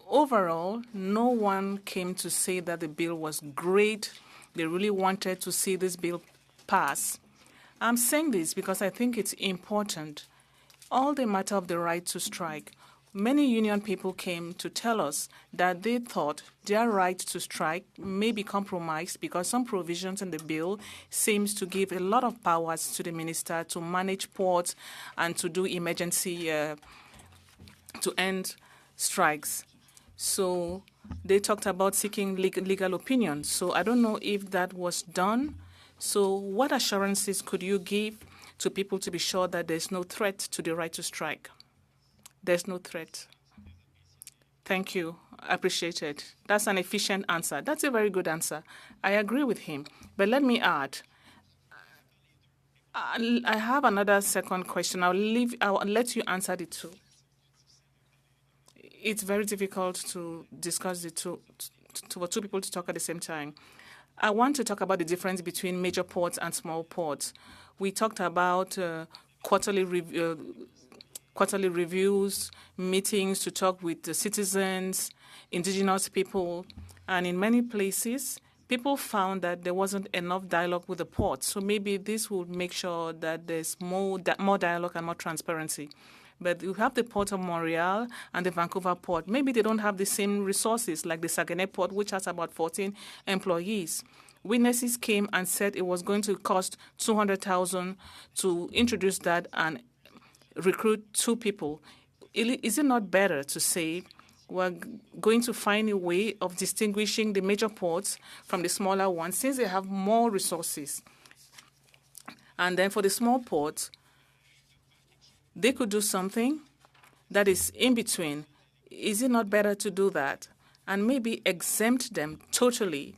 Overall, no one came to say that the bill was great. They really wanted to see this bill pass. I'm saying this because I think it's important. All the matter of the right to strike. Many union people came to tell us that they thought their right to strike may be compromised because some provisions in the bill seems to give a lot of powers to the minister to manage ports and to do emergency to end strikes. So they talked about seeking legal opinion. So I don't know if that was done. So what assurances could you give to people to be sure that there's no threat to the right to strike? There's no threat. Thank you. I appreciate it. That's an efficient answer. That's a very good answer. I agree with him. But let me add, I have another second question. I'll let you answer the two. It's very difficult to discuss the two, for two people to talk at the same time. I want to talk about the difference between major ports and small ports. We talked about quarterly reviews, meetings to talk with the citizens, indigenous people, and in many places, people found that there wasn't enough dialogue with the ports. So maybe this would make sure that there's more dialogue and more transparency. But you have the Port of Montreal and the Vancouver Port. Maybe they don't have the same resources like the Saguenay Port, which has about 14 employees. Witnesses came and said it was going to cost $200,000 to introduce that and recruit 2 people. Is it not better to say we're going to find a way of distinguishing the major ports from the smaller ones since they have more resources? And then for the small ports, they could do something that is in between. Is it not better to do that and maybe exempt them totally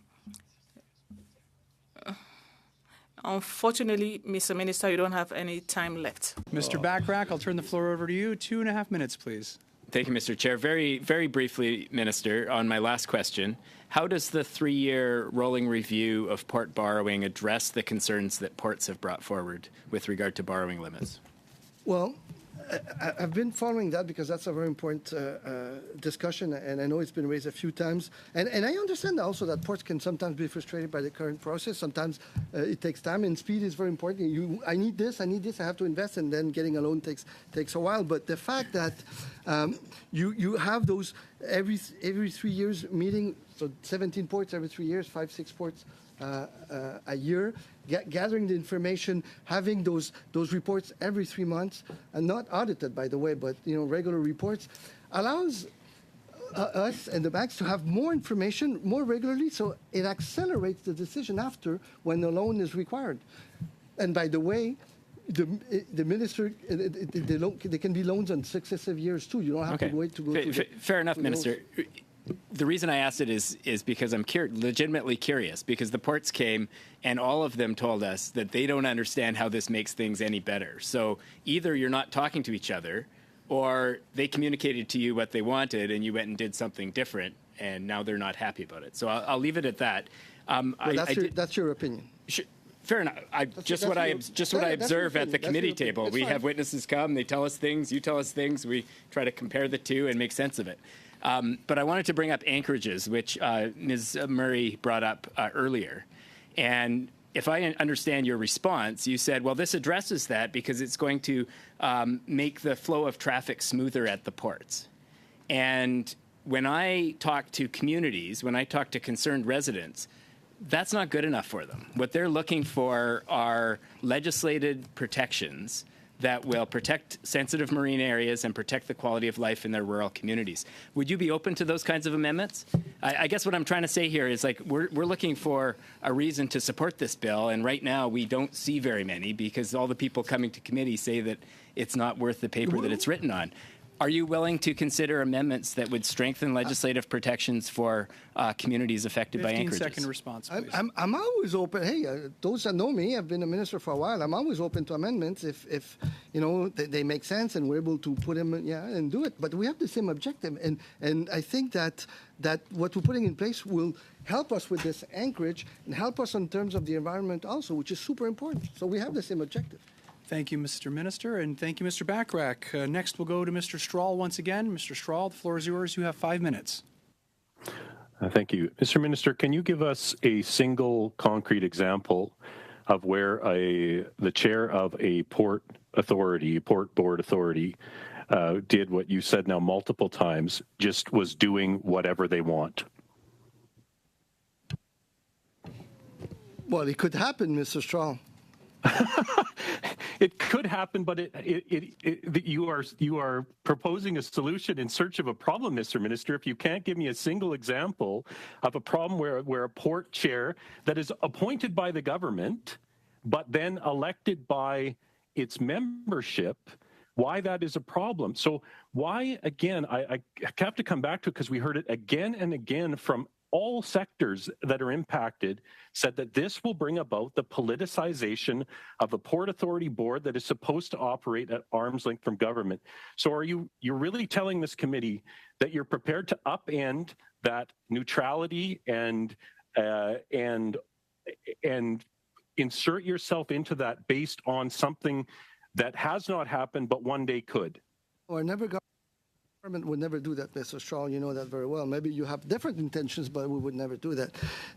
Unfortunately, Mr. Minister, you don't have any time left. Mr. Bachrach, I'll turn the floor over to you. 2.5 minutes, please. Thank you, Mr. Chair. Very, very briefly, Minister, on my last question, how does the 3-year rolling review of port borrowing address the concerns that ports have brought forward with regard to borrowing limits? Well, I've been following that because that's a very important discussion, and I know it's been raised a few times. And I understand also that ports can sometimes be frustrated by the current process. Sometimes it takes time, and speed is very important. I need this, I have to invest, and then getting a loan takes a while. But the fact that you have those every 3 years meeting, so 17 ports every 3 years, 5-6 ports a year, gathering the information, having those reports every 3 months, and not audited, by the way, but regular reports, allows us and the banks to have more information more regularly, so it accelerates the decision after when the loan is required. And by the way, the minister, there can be loans on successive years too. You don't have to wait to go to Fair enough, Minister. The reason I asked it is because I'm legitimately curious, because the ports came and all of them told us that they don't understand how this makes things any better. So either you're not talking to each other, or they communicated to you what they wanted and you went and did something different, and now they're not happy about it. So I'll leave it at that. That's your opinion. Fair enough. What I observe at the committee table. We have witnesses come, they tell us things, you tell us things, we try to compare the two and make sense of it. But I wanted to bring up anchorages, which Ms. Murray brought up earlier. And if I understand your response, you said, well, this addresses that because it's going to make the flow of traffic smoother at the ports. And when I talk to communities, when I talk to concerned residents, that's not good enough for them. What they're looking for are legislated protections that will protect sensitive marine areas and protect the quality of life in their rural communities. Would you be open to those kinds of amendments? I guess what I'm trying to say here is, like, we're looking for a reason to support this bill, and right now we don't see very many because all the people coming to committee say that it's not worth the paper that it's written on. Are you willing to consider amendments that would strengthen legislative protections for communities affected by anchorages? 15-second response, please. I'm always open. Hey, those that know me, I've been a minister for a while. I'm always open to amendments if they make sense and we're able to put them and do it. But we have the same objective, and I think that what we're putting in place will help us with this anchorage and help us in terms of the environment also, which is super important. So we have the same objective. Thank you, Mr. Minister, and thank you, Mr. Bachrach. Next, we'll go to Mr. Strahl once again. Mr. Strahl, the floor is yours. You have 5 minutes. Thank you. Mr. Minister, can you give us a single concrete example of where the chair of a port board authority, did what you said now multiple times, just was doing whatever they want? Well, it could happen, Mr. Strahl. It could happen, but you are proposing a solution in search of a problem, Mr. Minister. If you can't give me a single example of a problem where a port chair that is appointed by the government, but then elected by its membership, why that is a problem. So why, again, I have to come back to it because we heard it again and again from all sectors that are impacted, said that this will bring about the politicization of a Port Authority board that is supposed to operate at arm's length from government. So you're really telling this committee that you're prepared to upend that neutrality and insert yourself into that based on something that has not happened but one day could? Or never got. Government would never do that, Mr. Strahl. You know that very well. Maybe you have different intentions, but we would never do that.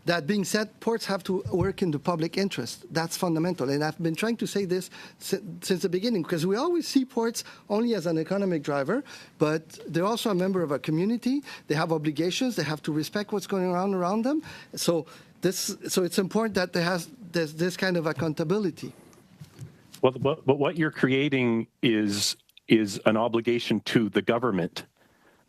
That being said, ports have to work in the public interest. That's fundamental. And I've been trying to say this since the beginning, because we always see ports only as an economic driver, but they're also a member of a community. They have obligations. They have to respect what's going on around them. So it's important that there's this kind of accountability. Well, but what you're creating is an obligation to the government,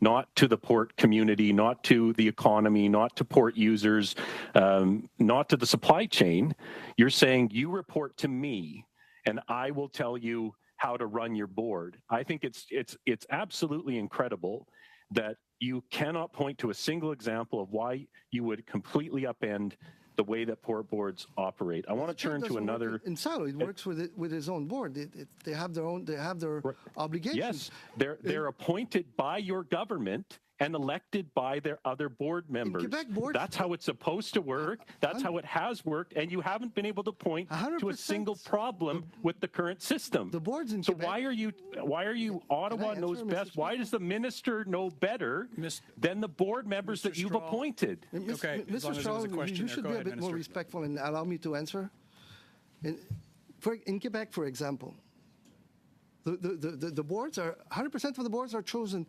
not to the port community, not to the economy, not to port users, not to the supply chain. You're saying you report to me and I will tell you how to run your board. I think it's absolutely incredible that you cannot point to a single example of why you would completely upend the way that port boards operate. I want to turn to Doesn't another. work in Salo. It works with his own board. They have their obligations. Yes, they're appointed by your government and elected by their other board members. Quebec boards- That's how it's supposed to work. That's how it has worked, and you haven't been able to point to a 100%. single problem with the current system. The boards in so Quebec- why are you Ottawa answer, knows Mr. best? Speaker? Why does the minister know better Mis- than the board members that you've Straw. appointed? Okay, as long Mr. as there was a Straw, question you there. should Go be a ahead, bit more Minister. respectful and allow me to answer. In Quebec, for example, the boards are 100% of the boards are chosen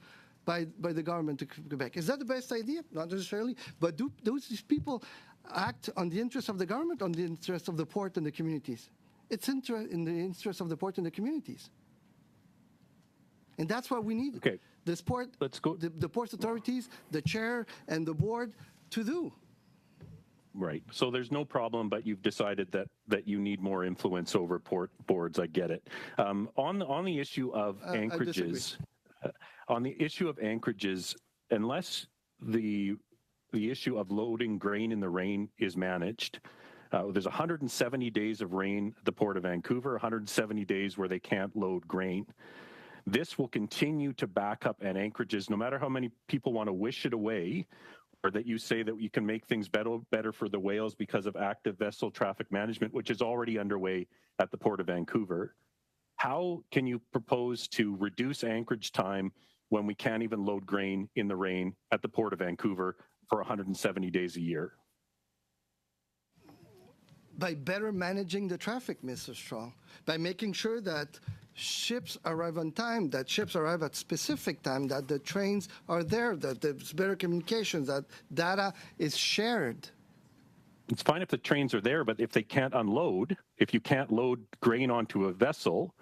by the government of Quebec. Is that the best idea? Not necessarily. But do these people act on the interest of the government, on the interest of the port and the communities? It's in the interest of the port and the communities. And that's what we need. Okay. The port, Let's go- the port authorities, the chair, and the board to do. Right. So there's no problem, but you've decided that you need more influence over port boards. I get it. On the issue of anchorages, unless the issue of loading grain in the rain is managed, there's 170 days of rain at the Port of Vancouver, 170 days where they can't load grain. This will continue to back up at anchorages, no matter how many people want to wish it away, or that you say that you can make things better for the whales because of active vessel traffic management, which is already underway at the Port of Vancouver. How can you propose to reduce anchorage time when we can't even load grain in the rain at the Port of Vancouver for 170 days a year? By better managing the traffic, Mr. Strong, by making sure that ships arrive on time, that ships arrive at specific time, that the trains are there, that there's better communications, that data is shared. It's fine if the trains are there, but if they can't unload, if you can't load grain onto a vessel,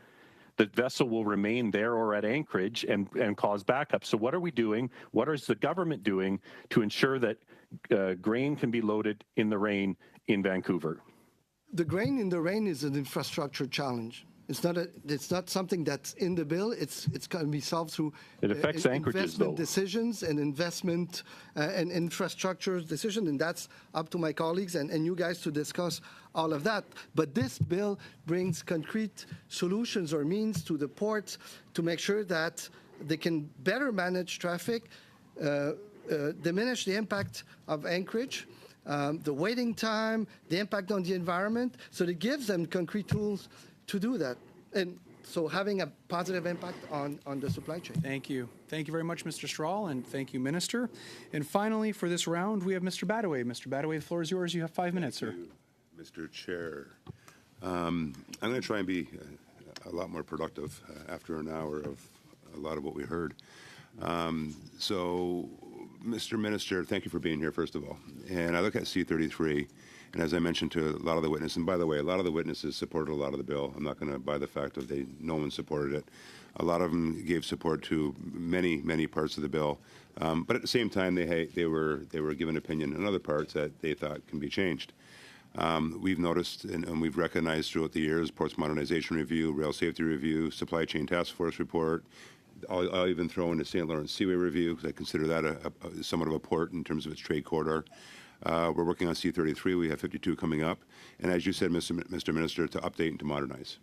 the vessel will remain there or at anchorage and cause backup. So what are we doing? What is the government doing to ensure that grain can be loaded in the rain in Vancouver? The grain in the rain is an infrastructure challenge. It's not something that's in the bill. It's going to be solved through It affects anchorages, investment though. decisions and investment and infrastructure decisions, and that's up to my colleagues and you guys to discuss all of that. But this bill brings concrete solutions or means to the ports to make sure that they can better manage traffic, diminish the impact of anchorage, the waiting time, the impact on the environment. So it gives them concrete tools to do that. And so having a positive impact on the supply chain. Thank you. Thank you very much, Mr. Strahl, and thank you, Minister. And finally, for this round, we have Mr. Badaway. Mr. Badaway, the floor is yours. You have 5 minutes, sir. Mr. Chair. I'm going to try and be a lot more productive after an hour of a lot of what we heard. So, Mr. Minister, thank you for being here, first of all. And I look at C-33, and as I mentioned to a lot of the witnesses, and by the way, a lot of the witnesses supported a lot of the bill. I'm not going to buy the fact that no one supported it. A lot of them gave support to many, many parts of the bill. But at the same time, they were given opinion on other parts that they thought can be changed. We've noticed and we've recognized throughout the years, Ports Modernization Review, Rail Safety Review, Supply Chain Task Force Report. I'll even throw in the St. Lawrence Seaway Review, because I consider that somewhat of a port in terms of its trade corridor. We're working on C-33. We have 52 coming up. And as you said, Mr. Minister, to update and to modernize.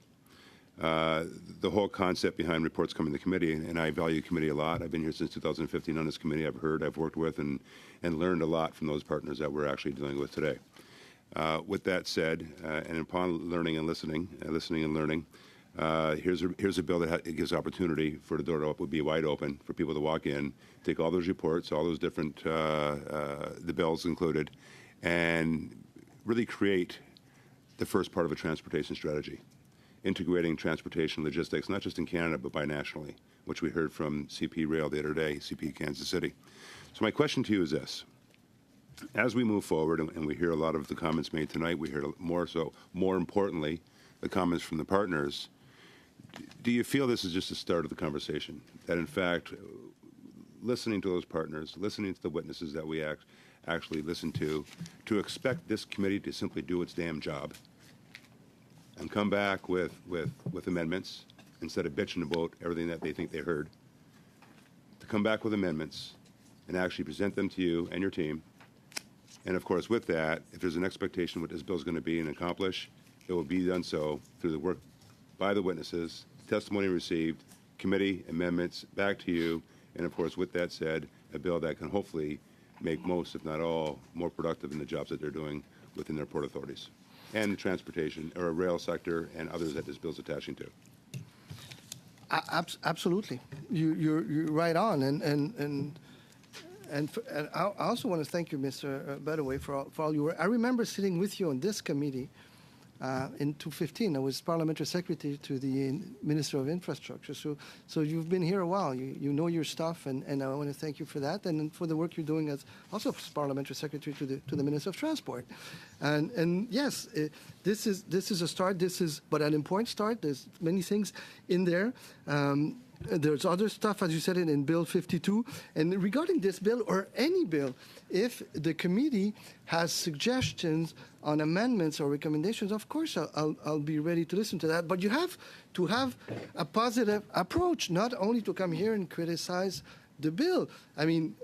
The whole concept behind reports coming to committee, and I value committee a lot. I've been here since 2015 on this committee. I've worked with, and learned a lot from those partners that we're actually dealing with today. With that said, and upon learning and listening and learning, here's a bill that gives opportunity for the door to be wide open for people to walk in, take all those reports, all those different the bills included, and really create the first part of a transportation strategy, integrating transportation logistics, not just in Canada but bi-nationally, which we heard from CP Rail the other day, CP Kansas City. So my question to you is this. As we move forward, and we hear a lot of the comments made tonight, we hear more importantly, the comments from the partners, do you feel this is just the start of the conversation? That in fact, listening to those partners, listening to the witnesses that we actually listen to expect this committee to simply do its damn job and come back with amendments instead of bitching about everything that they think they heard, to come back with amendments and actually present them to you and your team And of course, with that, if there's an expectation what this bill is going to be and accomplish, it will be done so through the work by the witnesses, testimony received, committee amendments, back to you, and of course, with that said, a bill that can hopefully make most, if not all, more productive in the jobs that they're doing within their port authorities and the transportation or rail sector and others that this bill's attaching to. Absolutely, you're right on, and I also want to thank you, Mr. Badaway, for all your work. I remember sitting with you on this committee in 2015. I was parliamentary secretary to the Minister of Infrastructure. So you've been here a while. You know your stuff, and I want to thank you for that, and for the work you're doing as also as parliamentary secretary to the Minister of Transport. And yes, this is a start. But an important start. There's many things in there. There's other stuff, as you said, in Bill 52. And regarding this bill or any bill, if the committee has suggestions on amendments or recommendations, of course, I'll be ready to listen to that. But you have to have a positive approach, not only to come here and criticize the bill. I mean,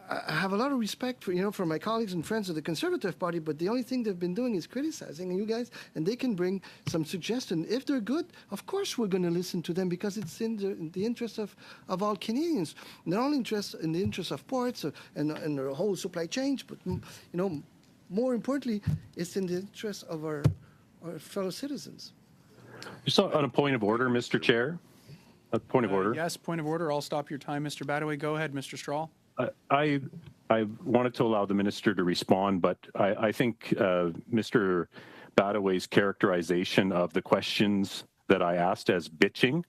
I have a lot of respect for my colleagues and friends of the Conservative Party, but the only thing they've been doing is criticizing you guys, and they can bring some suggestions. If they're good, of course we're going to listen to them because it's in the interest of all Canadians, not only in the interest of ports and the whole supply chain, but more importantly, it's in the interest of our fellow citizens. Just on a point of order, Mr. Chair. A point of order. Yes, point of order. I'll stop your time, Mr. Badaway. Go ahead, Mr. Strahl. I wanted to allow the minister to respond, but I think Mr. Badaway's characterization of the questions that I asked as bitching,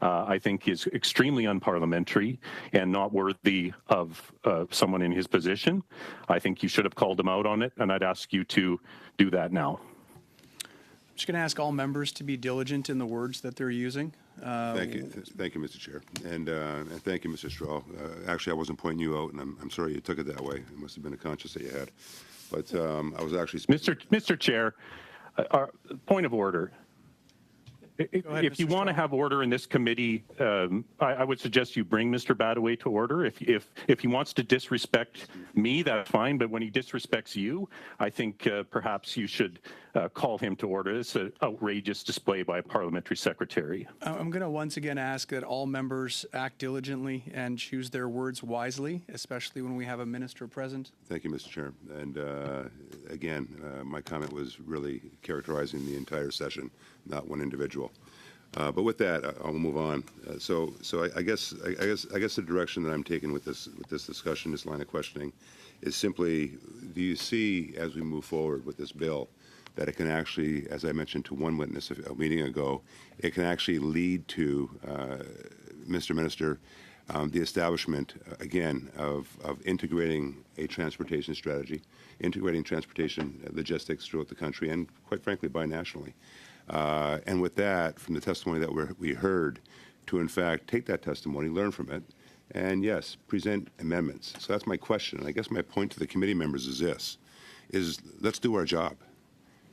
I think is extremely unparliamentary and not worthy of someone in his position. I think you should have called him out on it, and I'd ask you to do that now. I'm just going to ask all members to be diligent in the words that they're using. Thank you, Mr. Chair, and thank you, Mr. Strahl. Actually, I wasn't pointing you out, and I'm sorry you took it that way. It must have been a conscience that you had. But I was actually Mr. Chair, point of order. ahead, If you Mr. want to Strahl. have order in this committee, I would suggest you bring Mr. Badaway to order. If he wants to disrespect me, that's fine. But when he disrespects you, I think perhaps you should call him to order. It's an outrageous display by a parliamentary secretary. I'm going to once again ask that all members act diligently and choose their words wisely, especially when we have a minister present. Thank you, Mr. Chair. And again, my comment was really characterizing the entire session, not one individual. But with that, I'll move on. So I guess the direction that I'm taking with this discussion, this line of questioning, is simply: do you see, as we move forward with this bill, that it can actually, as I mentioned to one witness a meeting ago, it can actually lead to, Mr. Minister, the establishment, again, of integrating a transportation strategy, integrating transportation logistics throughout the country and, quite frankly, binationally. And with that, from the testimony that we heard, to, in fact, take that testimony, learn from it, and, yes, present amendments. So that's my question. And I guess my point to the committee members is this, is let's do our job.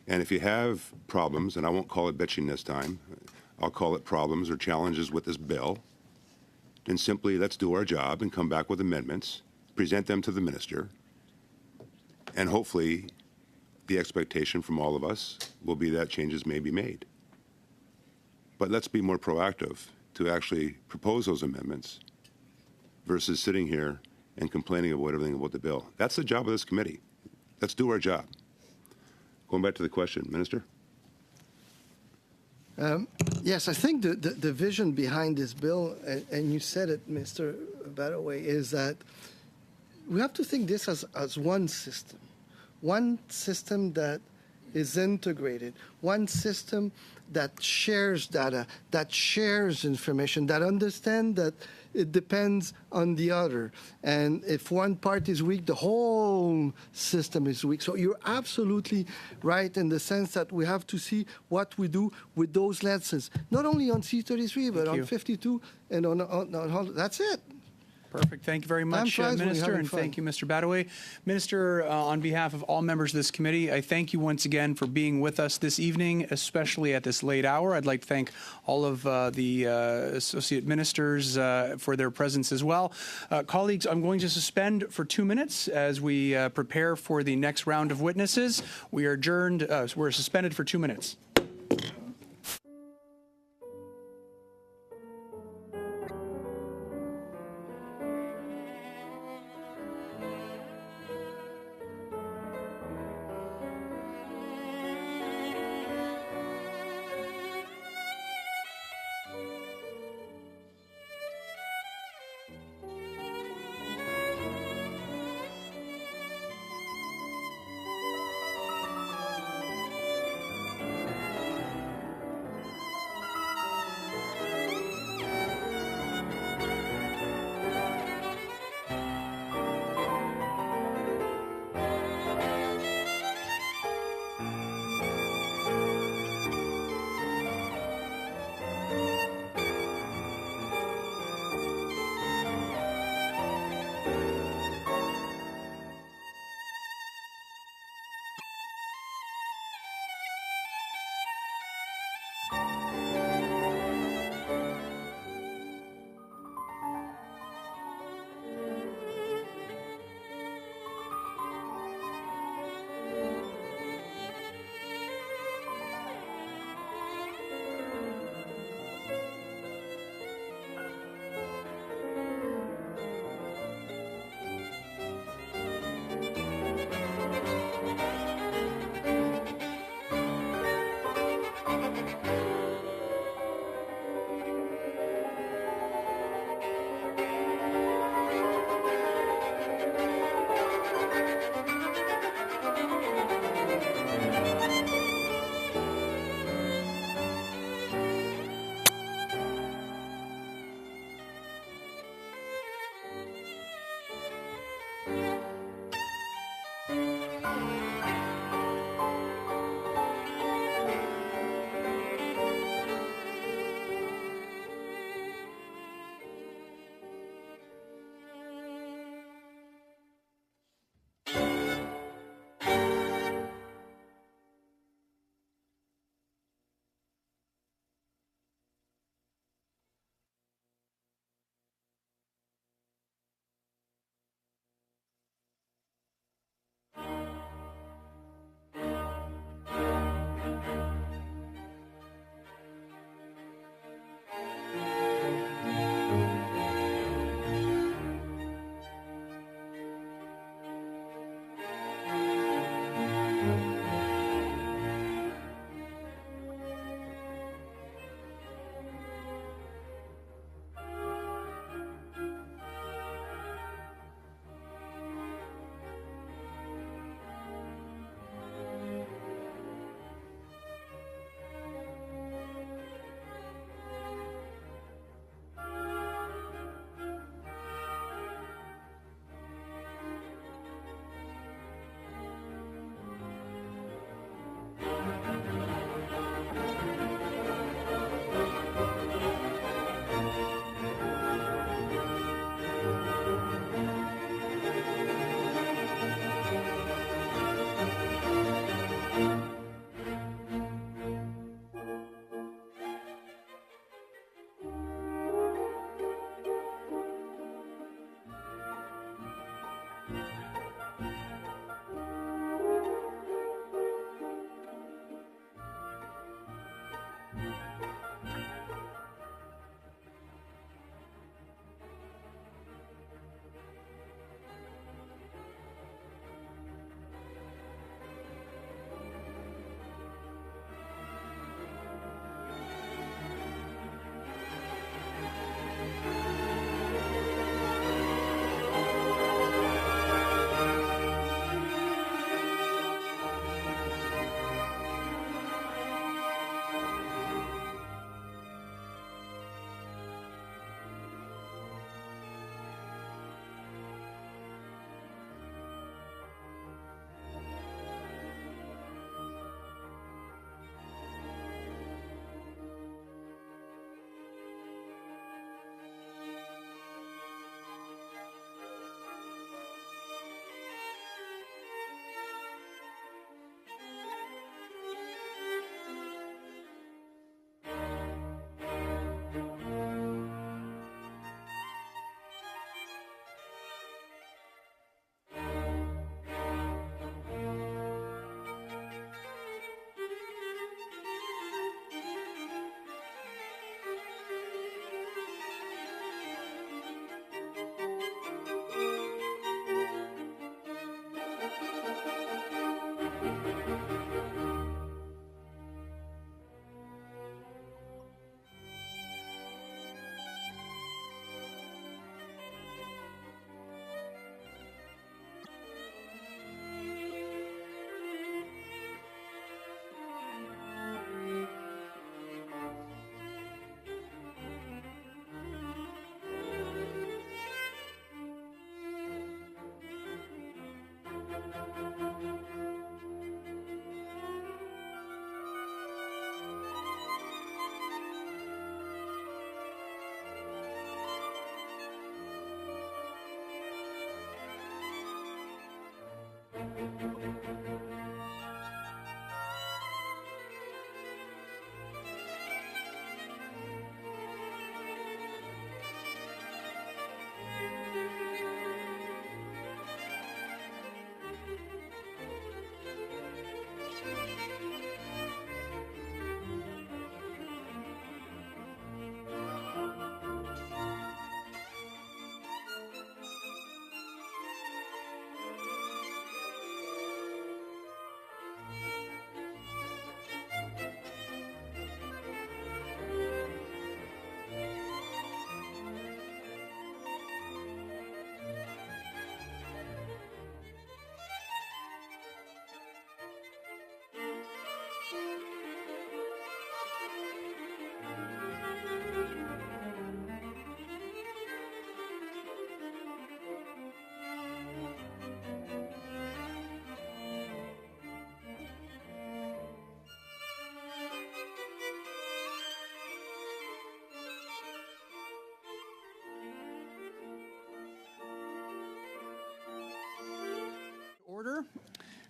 And if you have problems, and I won't call it bitching this time, I'll call it problems or challenges with this bill, then simply let's do our job and come back with amendments, present them to the minister, and hopefully the expectation from all of us will be that changes may be made. But let's be more proactive to actually propose those amendments versus sitting here and complaining about everything about the bill. That's the job of this committee. Let's do our job. Going back to the question, Minister. Yes, I think the vision behind this bill, and you said it, Mr. Badaway, is that we have to think this as one system that is integrated, one system that shares data, that shares information, that understands that it depends on the other. And if one part is weak, the whole system is weak. So you're absolutely right in the sense that we have to see what we do with those lenses, not only on C-33, but on 52 and on that's it. Perfect. Thank you very much, flies when you're Minister, having and fun. thank you, Mr. Badaway. Minister, on behalf of all members of this committee, I thank you once again for being with us this evening, especially at this late hour. I'd like to thank all of the associate ministers for their presence as well. Colleagues, I'm going to suspend for 2 minutes as we prepare for the next round of witnesses. We are adjourned. We're suspended for 2 minutes.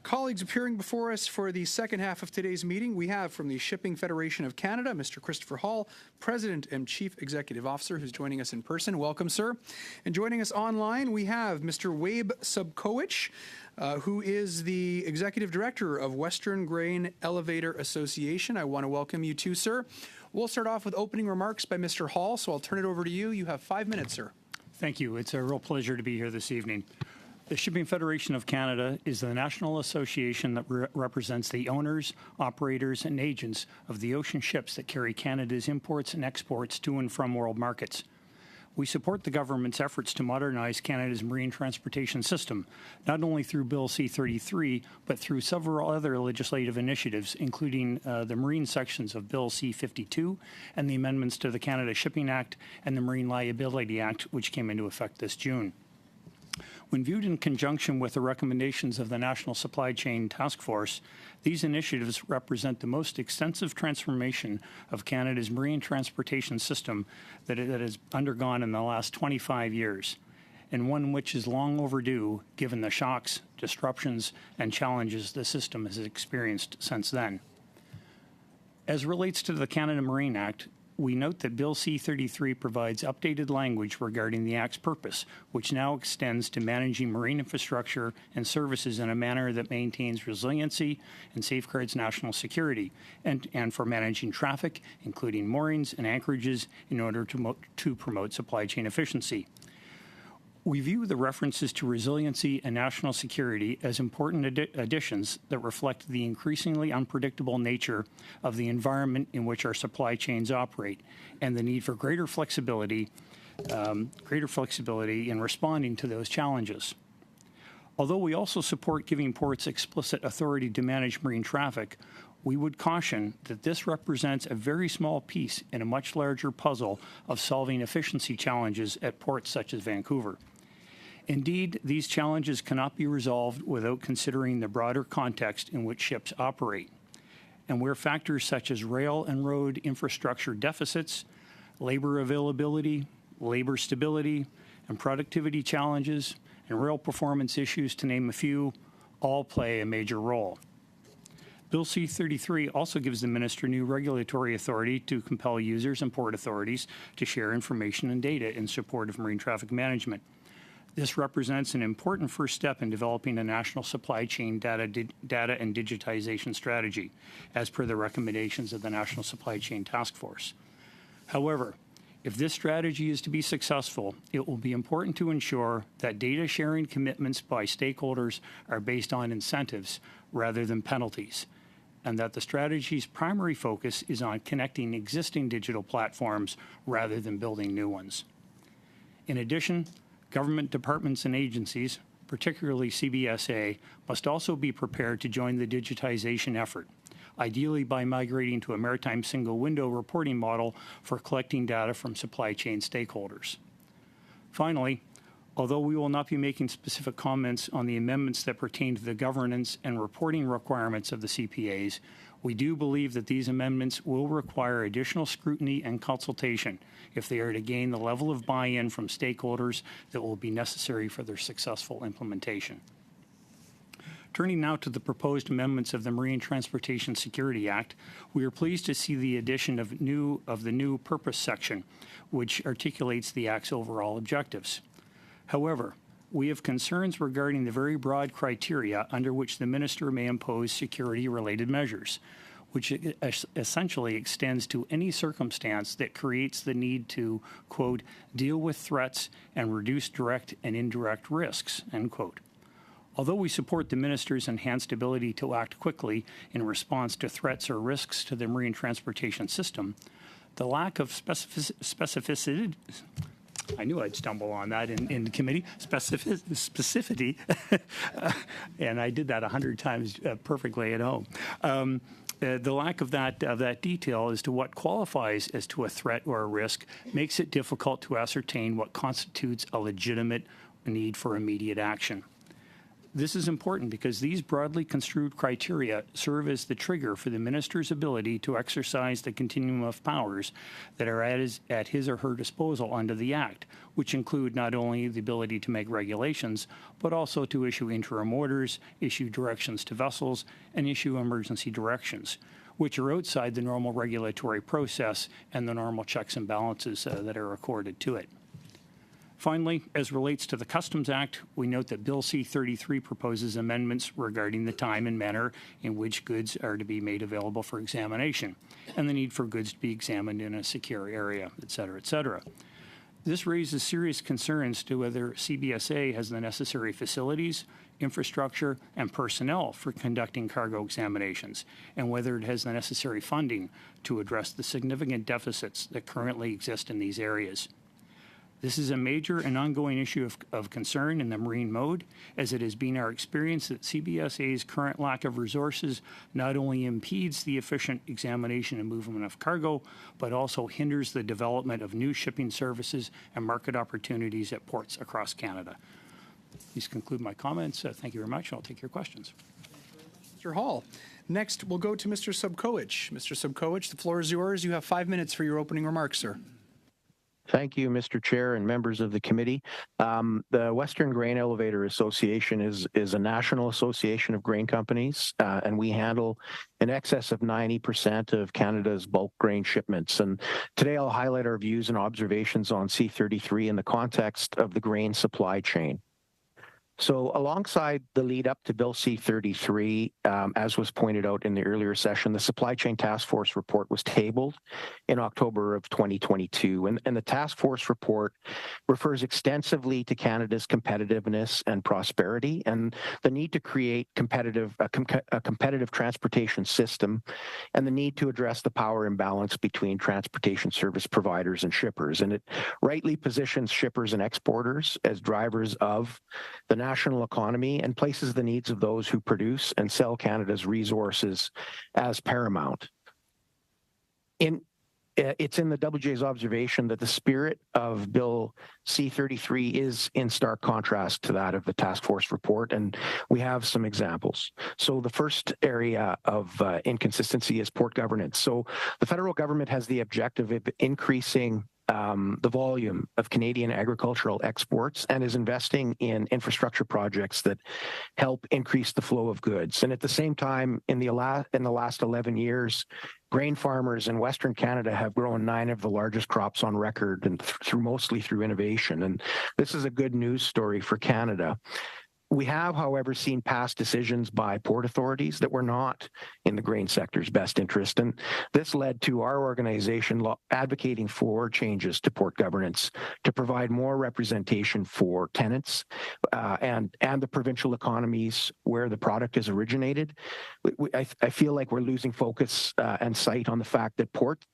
Colleagues, appearing before us for the second half of today's meeting, we have from the Shipping Federation of Canada, Mr. Christopher Hall, President and Chief Executive Officer, who's joining us in person. Welcome, sir. And joining us online, we have Mr. Wabe Subkowicz, who is the Executive Director of Western Grain Elevator Association. I want to welcome you too, sir. We'll start off with opening remarks by Mr. Hall, so I'll turn it over to you. You have 5 minutes, sir. Thank you. It's a real pleasure to be here this evening. The Shipping Federation of Canada is the national association that represents the owners, operators, and agents of the ocean ships that carry Canada's imports and exports to and from world markets. We support the government's efforts to modernize Canada's marine transportation system, not only through Bill C-33, but through several other legislative initiatives, including the marine sections of Bill C-52 and the amendments to the Canada Shipping Act and the Marine Liability Act, which came into effect this June. When viewed in conjunction with the recommendations of the National Supply Chain Task Force, these initiatives represent the most extensive transformation of Canada's marine transportation system that it has undergone in the last 25 years, and one which is long overdue given the shocks, disruptions, and challenges the system has experienced since then. As relates to the Canada Marine Act, we note that Bill C-33 provides updated language regarding the Act's purpose, which now extends to managing marine infrastructure and services in a manner that maintains resiliency and safeguards national security, and for managing traffic, including moorings and anchorages, in order to promote supply chain efficiency. We view the references to resiliency and national security as important additions that reflect the increasingly unpredictable nature of the environment in which our supply chains operate and the need for greater flexibility in responding to those challenges. Although we also support giving ports explicit authority to manage marine traffic, we would caution that this represents a very small piece in a much larger puzzle of solving efficiency challenges at ports such as Vancouver. Indeed, these challenges cannot be resolved without considering the broader context in which ships operate, and where factors such as rail and road infrastructure deficits, labor availability, labor stability, and productivity challenges, and rail performance issues, to name a few, all play a major role. Bill C-33 also gives the Minister new regulatory authority to compel users and port authorities to share information and data in support of marine traffic management. This represents an important first step in developing a national supply chain data and digitization strategy, as per the recommendations of the National Supply Chain Task Force. However, if this strategy is to be successful, it will be important to ensure that data sharing commitments by stakeholders are based on incentives rather than penalties, and that the strategy's primary focus is on connecting existing digital platforms rather than building new ones. In addition, government departments and agencies, particularly CBSA, must also be prepared to join the digitization effort, ideally by migrating to a maritime single window reporting model for collecting data from supply chain stakeholders. Finally, although we will not be making specific comments on the amendments that pertain to the governance and reporting requirements of the CPAs, we do believe that these amendments will require additional scrutiny and consultation if they are to gain the level of buy-in from stakeholders that will be necessary for their successful implementation. Turning now to the proposed amendments of the Marine Transportation Security Act, we are pleased to see the addition of the new purpose section, which articulates the Act's overall objectives. However, we have concerns regarding the very broad criteria under which the Minister may impose security-related measures, which essentially extends to any circumstance that creates the need to, quote, deal with threats and reduce direct and indirect risks, end quote. Although we support the Minister's enhanced ability to act quickly in response to threats or risks to the marine transportation system, the lack of specificity I knew I'd stumble on that in committee, specificity, and I did that 100 times perfectly at home. The lack of that detail as to what qualifies as to a threat or a risk makes it difficult to ascertain what constitutes a legitimate need for immediate action. This is important because these broadly construed criteria serve as the trigger for the minister's ability to exercise the continuum of powers that are at his or her disposal under the Act, which include not only the ability to make regulations, but also to issue interim orders, issue directions to vessels, and issue emergency directions, which are outside the normal regulatory process and the normal checks and balances that are accorded to it. Finally, as relates to the Customs Act, we note that Bill C-33 proposes amendments regarding the time and manner in which goods are to be made available for examination, and the need for goods to be examined in a secure area, et cetera, et cetera. This raises serious concerns to whether CBSA has the necessary facilities, infrastructure, and personnel for conducting cargo examinations, and whether it has the necessary funding to address the significant deficits that currently exist in these areas. This is a major and ongoing issue of concern in the marine mode, as it has been our experience that CBSA's current lack of resources not only impedes the efficient examination and movement of cargo, but also hinders the development of new shipping services and market opportunities at ports across Canada. These conclude my comments. Thank you very much. I'll take your questions. Mr. Hall. Next, we'll go to Mr. Sobkowicz. Mr. Sobkowicz, the floor is yours. You have 5 minutes for your opening remarks, sir. Thank you, Mr. Chair and members of the committee. The Western Grain Elevator Association is a national association of grain companies, and we handle in excess of 90% of Canada's bulk grain shipments. And today I'll highlight our views and observations on C-33 in the context of the grain supply chain. So alongside the lead up to Bill C-33, as was pointed out in the earlier session, the Supply Chain Task Force report was tabled in October of 2022. And the task force report refers extensively to Canada's competitiveness and prosperity and the need to create a competitive transportation system and the need to address the power imbalance between transportation service providers and shippers. And it rightly positions shippers and exporters as drivers of the national economy and places the needs of those who produce and sell Canada's resources as paramount. It's in the WJ's observation that the spirit of Bill C-33 is in stark contrast to that of the task force report, and we have some examples. So the first area of inconsistency is port governance. So the federal government has the objective of increasing the volume of Canadian agricultural exports and is investing in infrastructure projects that help increase the flow of goods. And at the same time, in the last 11 years, grain farmers in Western Canada have grown 9 of the largest crops on record, and mostly through innovation. And this is a good news story for Canada. We have, however, seen past decisions by port authorities that were not in the grain sector's best interest, and this led to our organization advocating for changes to port governance to provide more representation for tenants and the provincial economies where the product is originated. I feel like we're losing focus and sight on the fact that ports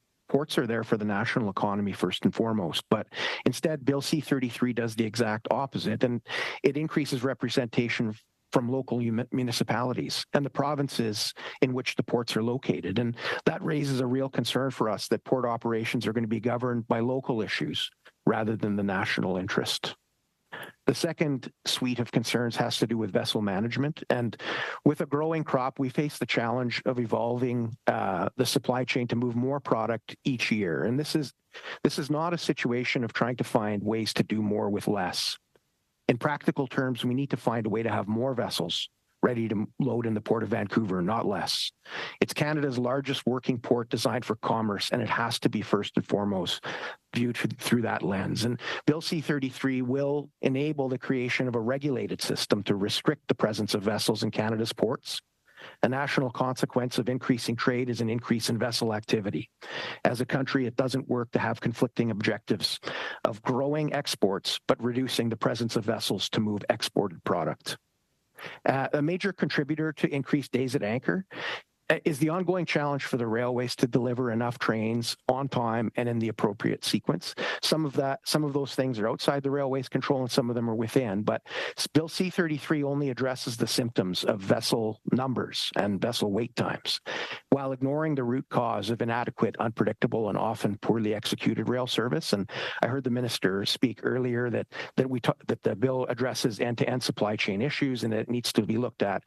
are there for the national economy first and foremost, but instead Bill C-33 does the exact opposite, and it increases representation from local municipalities and the provinces in which the ports are located. And that raises a real concern for us that port operations are going to be governed by local issues rather than the national interest. The second suite of concerns has to do with vessel management. And with a growing crop, we face the challenge of evolving the supply chain to move more product each year. And this is not a situation of trying to find ways to do more with less. In practical terms, we need to find a way to have more vessels ready to load in the Port of Vancouver, not less. It's Canada's largest working port designed for commerce, and it has to be first and foremost viewed through that lens. And Bill C-33 will enable the creation of a regulated system to restrict the presence of vessels in Canada's ports. A national consequence of increasing trade is an increase in vessel activity. As a country, it doesn't work to have conflicting objectives of growing exports, but reducing the presence of vessels to move exported product. A major contributor to increased days at anchor is the ongoing challenge for the railways to deliver enough trains on time and in the appropriate sequence. Some of those things are outside the railways' control, and some of them are within. But Bill C-33 only addresses the symptoms of vessel numbers and vessel wait times, while ignoring the root cause of inadequate, unpredictable, and often poorly executed rail service. And I heard the minister speak earlier that the bill addresses end-to-end supply chain issues and that it needs to be looked at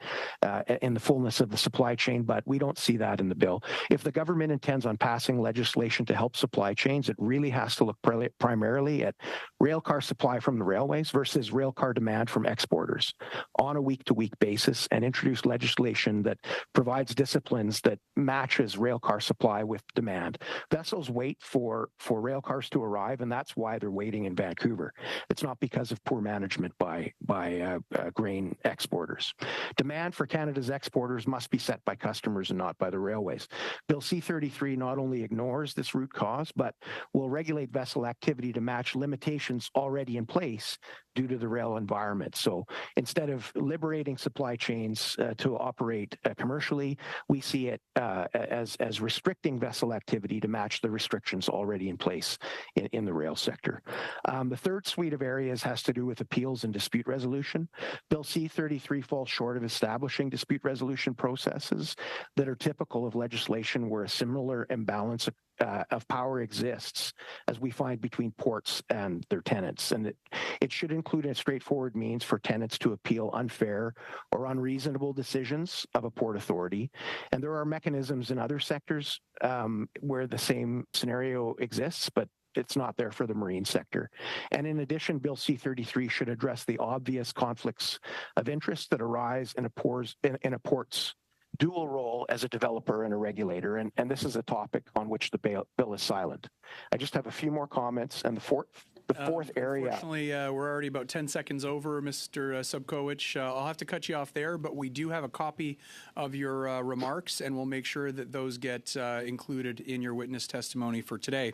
in the fullness of the supply chain, but we don't see that in the bill. If the government intends on passing legislation to help supply chains, it really has to look primarily at rail car supply from the railways versus rail car demand from exporters on a week-to-week basis, and introduce legislation that provides disciplines that matches rail car supply with demand. Vessels wait for rail cars to arrive, and that's why they're waiting in Vancouver. It's not because of poor management by grain exporters. Demand for Canada's exporters must be set by customers and not by the railways. Bill C-33 not only ignores this root cause, but will regulate vessel activity to match limitations already in place due to the rail environment. So instead of liberating supply chains to operate commercially, we see it as restricting vessel activity to match the restrictions already in place in the rail sector. The third suite of areas has to do with appeals and dispute resolution. Bill C-33 falls short of establishing dispute resolution processes that are typical of legislation where a similar imbalance of power exists, as we find between ports and their tenants. And it should include a straightforward means for tenants to appeal unfair or unreasonable decisions of a port authority. And there are mechanisms in other sectors where the same scenario exists, but it's not there for the marine sector. And in addition, Bill C-33 should address the obvious conflicts of interest that arise in a port's dual role as a developer and a regulator, and this is a topic on which the bill is silent. I just have a few more comments, and the fourth area. Unfortunately, we're already about 10 seconds over, Mr. Sobkowicz. I'll have to cut you off there, but we do have a copy of your remarks, and we'll make sure that those get included in your witness testimony for today.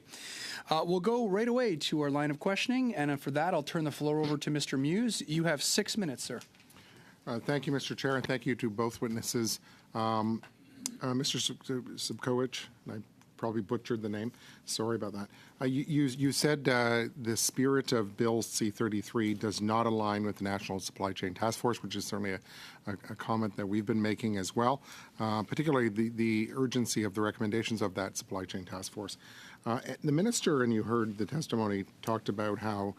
We'll go right away to our line of questioning, and for that, I'll turn the floor over to Mr. Muse. You have 6 minutes, sir. Thank you, Mr. Chair, and thank you to both witnesses. Mr. Sobkowicz, I probably butchered the name. Sorry about that. You said the spirit of Bill C-33 does not align with the National Supply Chain Task Force, which is certainly a comment that we've been making as well, particularly the urgency of the recommendations of that Supply Chain Task Force. The minister, and you heard the testimony, talked about how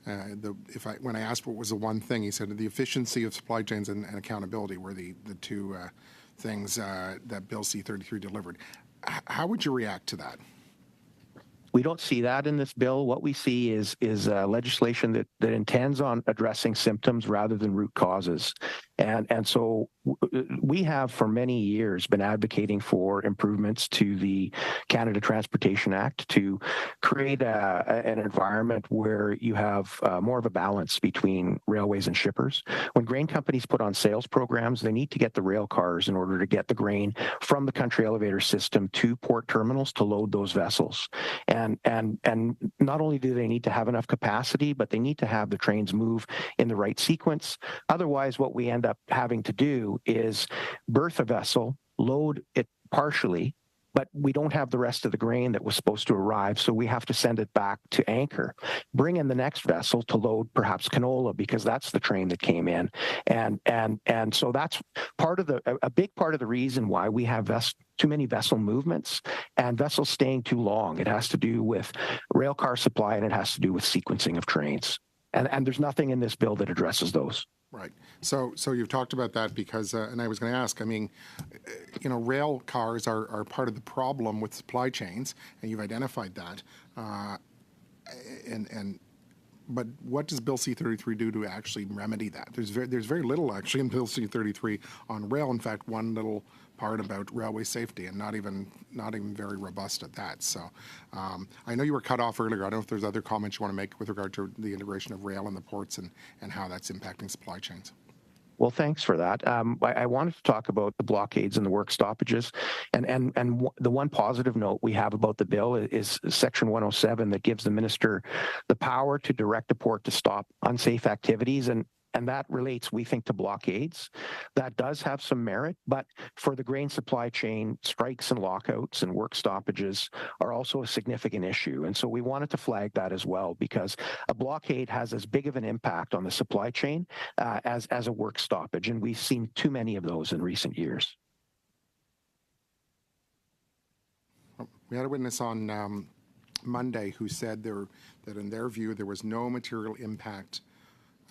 when I asked what was the one thing, he said the efficiency of supply chains and accountability were the two things that Bill C-33 delivered. How would you react to that? We don't see that in this bill. What we see is legislation that intends on addressing symptoms rather than root causes. And so we have for many years been advocating for improvements to the Canada Transportation Act to create an environment where you have more of a balance between railways and shippers. When grain companies put on sales programs, they need to get the rail cars in order to get the grain from the country elevator system to port terminals to load those vessels. And not only do they need to have enough capacity, but they need to have the trains move in the right sequence. Otherwise, what we end up having to do is berth a vessel, load it partially, but we don't have the rest of the grain that was supposed to arrive, so we have to send it back to anchor, bring in the next vessel to load perhaps canola, because that's the train that came in. And so that's a big part of the reason why we have too many vessel movements and vessels staying too long. It has to do with rail car supply, and it has to do with sequencing of trains. And there's nothing in this bill that addresses those. Right. So you've talked about that because, and I was going to ask, I mean, rail cars are part of the problem with supply chains, and you've identified that. But what does Bill C-33 do to actually remedy that? There's very little actually in Bill C-33 on rail. In fact, one little part about railway safety, and not even very robust at that. So I know you were cut off earlier. I don't know if there's other comments you want to make with regard to the integration of rail in the ports and how that's impacting supply chains. Well, thanks for that. I wanted to talk about the blockades and the work stoppages. And the one positive note we have about the bill is Section 107 that gives the minister the power to direct the port to stop unsafe activities. And and that relates, we think, to blockades. That does have some merit, but for the grain supply chain, strikes and lockouts and work stoppages are also a significant issue. And so we wanted to flag that as well, because a blockade has as big of an impact on the supply chain as a work stoppage, and we've seen too many of those in recent years. We had a witness on Monday who said that in their view there was no material impact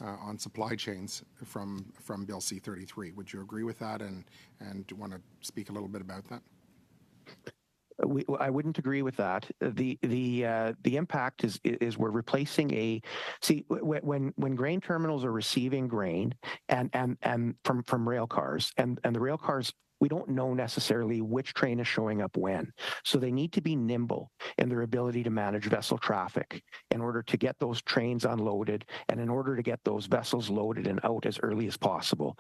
on supply chains from Bill C-33. Would you agree with that, and want to speak a little bit about that? I wouldn't agree with that. The impact is we're replacing when grain terminals are receiving grain and from rail cars, and the rail cars, we don't know necessarily which train is showing up when. So they need to be nimble in their ability to manage vessel traffic in order to get those trains unloaded and in order to get those vessels loaded and out as early as possible.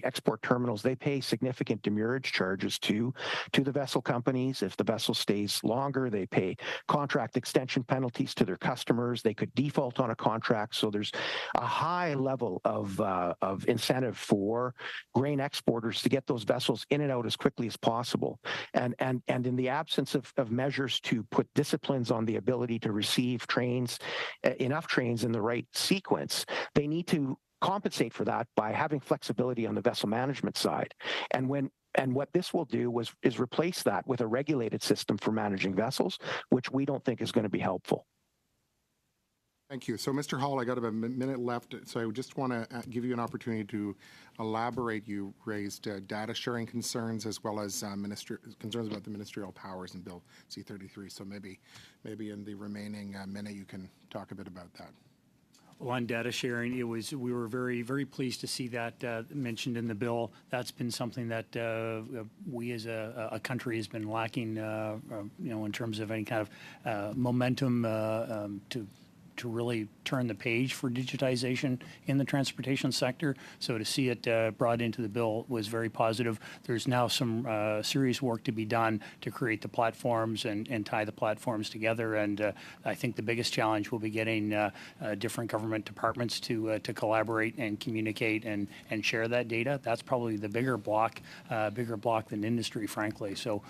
Export terminals, they pay significant demurrage charges to the vessel companies. If the vessel stays longer, they pay contract extension penalties to their customers. They could default on a contract. So there's a high level of incentive for grain exporters to get those vessels in and out as quickly as possible. And in the absence of measures to put disciplines on the ability to receive enough trains in the right sequence, they need to compensate for that by having flexibility on the vessel management side. And what this will do is replace that with a regulated system for managing vessels, which we don't think is going to be helpful. Thank you. So, Mr. Hall, I got about a minute left, so I just want to give you an opportunity to elaborate. You raised data sharing concerns as well as concerns about the ministerial powers in Bill C-33. So maybe in the remaining minute you can talk a bit about that. Well, on data sharing, we were very, very pleased to see that mentioned in the bill. That's been something that we as a country has been lacking, in terms of any kind of momentum to really turn the page for digitization in the transportation sector. So to see it brought into the bill was very positive. There's now some serious work to be done to create the platforms and tie the platforms together. And I think the biggest challenge will be getting different government departments to collaborate and communicate and share that data. That's probably the bigger block than industry, frankly. So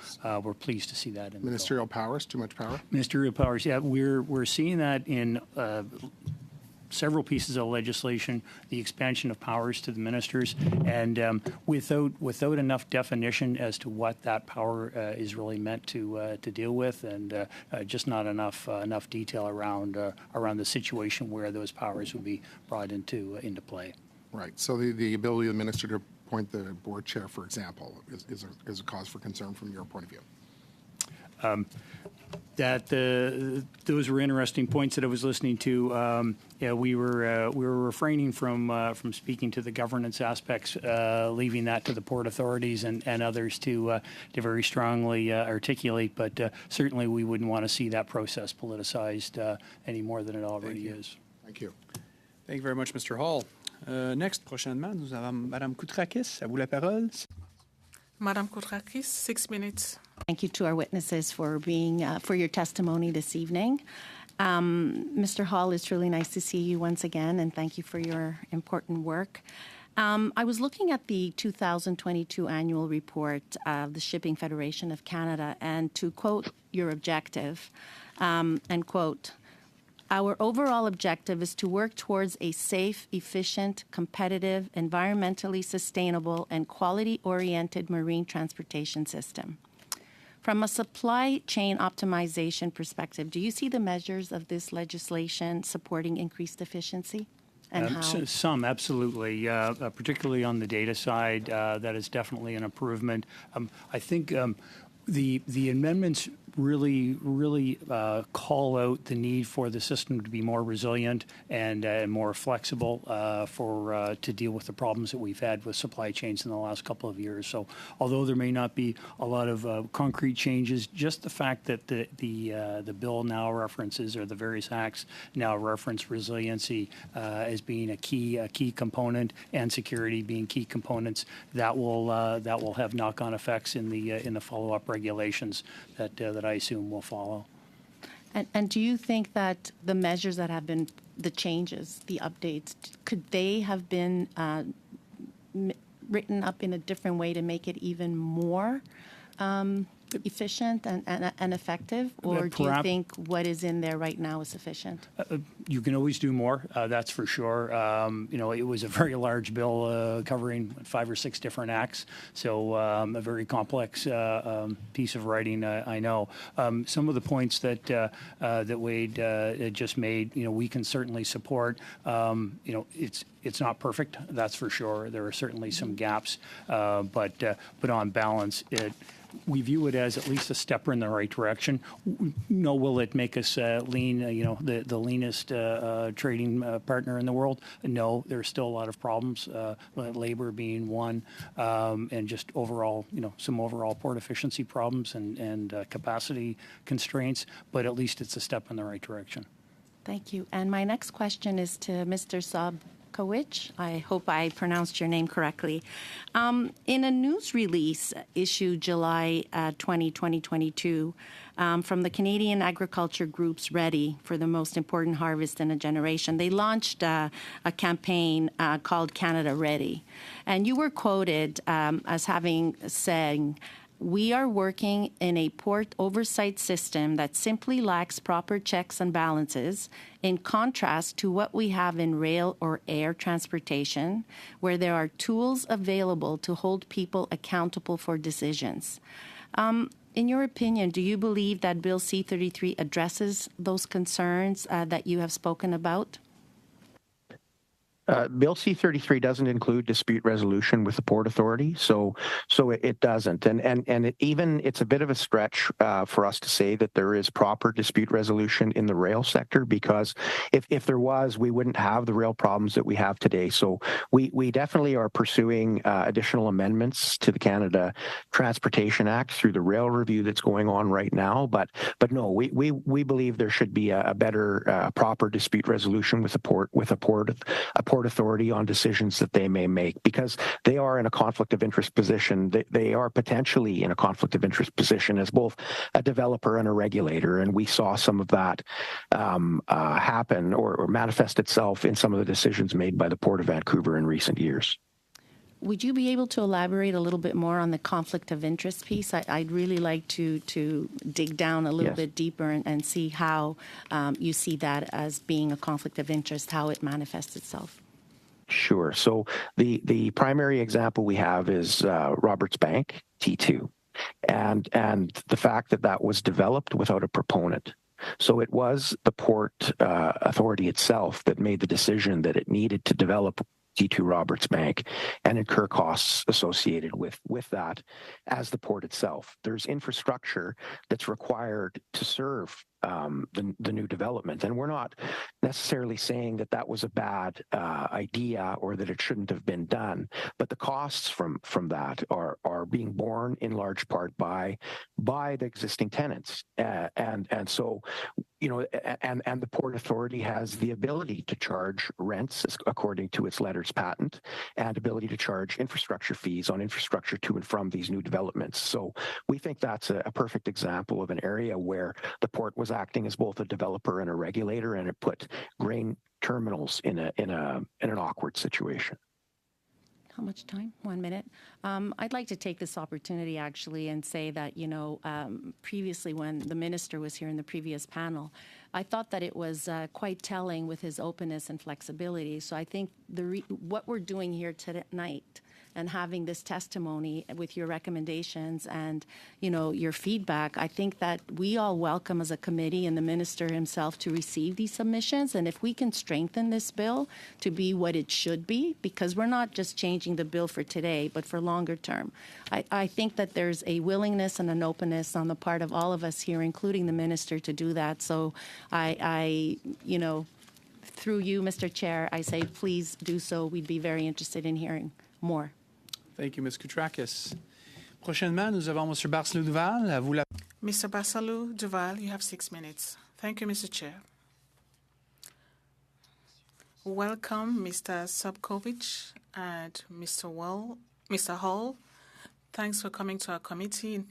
we're pleased to see that in the Ministerial powers, too much power? Ministerial powers, yeah. We're seeing that in several pieces of legislation, the expansion of powers to the ministers, and without enough definition as to what that power is really meant to deal with, and just not enough detail around the situation where those powers would be brought into play. Right. So the ability of the minister to appoint the board chair, for example, is a cause for concern from your point of view. Those were interesting points that I was listening to. We were refraining from speaking to the governance aspects, leaving that to the port authorities and others to very strongly articulate. But certainly, we wouldn't want to see that process politicized any more than it already is. Thank you. Thank you very much, Mr. Hall. Next, prochainement, nous avons Madame Koutrakis. À vous la parole. Madame Koutrakis, 6 minutes. Thank you to our witnesses for being for your testimony this evening. Mr. Hall, it's really nice to see you once again, and thank you for your important work. I was looking at the 2022 annual report of the Shipping Federation of Canada, and to quote your objective, and quote, "Our overall objective is to work towards a safe, efficient, competitive, environmentally sustainable, and quality-oriented marine transportation system." From a supply chain optimization perspective, do you see the measures of this legislation supporting increased efficiency? And how? Some, absolutely, particularly on the data side. That is definitely an improvement. I think the amendments really call out the need for the system to be more resilient and more flexible to deal with the problems that we've had with supply chains in the last couple of years. So although there may not be a lot of concrete changes, just the fact that the bill now references, or the various acts now reference resiliency as being a key component, and security being key components, that will have knock-on effects in the follow-up regulations that I assume will follow. And do you think that the measures that have been, the changes, the updates, could they have been written up in a different way to make it even more efficient and effective? Or do you think what is in there right now is sufficient? You can always do more, that's for sure. It was a very large bill covering 5 or 6 different acts, so a very complex piece of writing, I know. Some of the points that Wade just made, we can certainly support. It's not perfect, that's for sure. There are certainly some gaps, but on balance, we view it as at least a step in the right direction. No, will it make us lean, the leanest trading partner in the world? No, there's still a lot of problems, labor being one, and just overall, some overall port efficiency problems and capacity constraints, but at least it's a step in the right direction. Thank you. And my next question is to Mr. Sobkowicz. I hope I pronounced your name correctly. In a news release issued July 20, 2022, from the Canadian Agriculture Group's Ready for the Most Important Harvest in a Generation, they launched a campaign called Canada Ready. And you were quoted as having said, "We are working in a port oversight system that simply lacks proper checks and balances, in contrast to what we have in rail or air transportation, where there are tools available to hold people accountable for decisions." In your opinion, do you believe that Bill C-33 addresses those concerns that you have spoken about? Bill C-33 doesn't include dispute resolution with the Port Authority, so it doesn't. And it's a bit of a stretch for us to say that there is proper dispute resolution in the rail sector, because if there was, we wouldn't have the rail problems that we have today. So we definitely are pursuing additional amendments to the Canada Transportation Act through the rail review that's going on right now. But no, we believe there should be a better proper dispute resolution with a port authority on decisions that they may make, because they are in a conflict of interest position. They are potentially in a conflict of interest position as both a developer and a regulator, and we saw some of that happen or manifest itself in some of the decisions made by the Port of Vancouver in recent years. Would you be able to elaborate a little bit more on the conflict of interest piece? I'd really like to dig down a little bit deeper and see how you see that as being a conflict of interest, how it manifests itself. Sure. So the primary example we have is Roberts Bank, T2, and the fact that was developed without a proponent. So it was the Port Authority itself that made the decision that it needed to develop T2 Roberts Bank and incur costs associated with that as the port itself. There's infrastructure that's required to serve the new development. And we're not necessarily saying that was a bad idea or that it shouldn't have been done, but the costs from that are being borne in large part by the existing tenants. And so, and the Port Authority has the ability to charge rents according to its letters patent, and ability to charge infrastructure fees on infrastructure to and from these new developments. So we think that's a perfect example of an area where the port was acting as both a developer and a regulator, and it put grain terminals in an awkward situation. How much time? 1 minute. I'd like to take this opportunity actually and say that, previously when the minister was here in the previous panel, I thought that it was quite telling with his openness and flexibility. So I think what we're doing here tonight and having this testimony with your recommendations and, your feedback, I think that we all welcome as a committee and the minister himself to receive these submissions. And if we can strengthen this bill to be what it should be, because we're not just changing the bill for today, but for longer term, I think that there's a willingness and an openness on the part of all of us here, including the minister, to do that. So I through you, Mr. Chair, I say please do so. We'd be very interested in hearing more. Thank you, Ms. Koutrakis. Prochainement, nous avons Mr. Barcelou-Duval. À vous la... Mr. Barcelou-Duval, you have 6 minutes. Thank you, Mr. Chair. Welcome, Mr. Sobkowicz and Mr. Hall. Thanks for coming to our committee in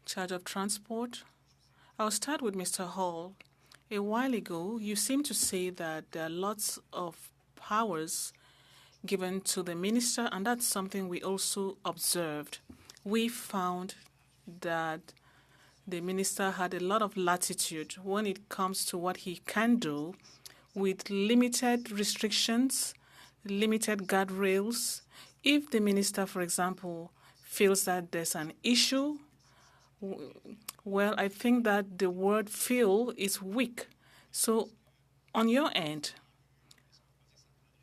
charge of transport. I'll start with Mr. Hall. A while ago, you seemed to say that there are lots of powers given to the minister, and that's something we also observed. We found that the minister had a lot of latitude when it comes to what he can do with limited restrictions, limited guardrails. If the minister, for example, feels that there's an issue, well, I think that the word feel is weak. So on your end,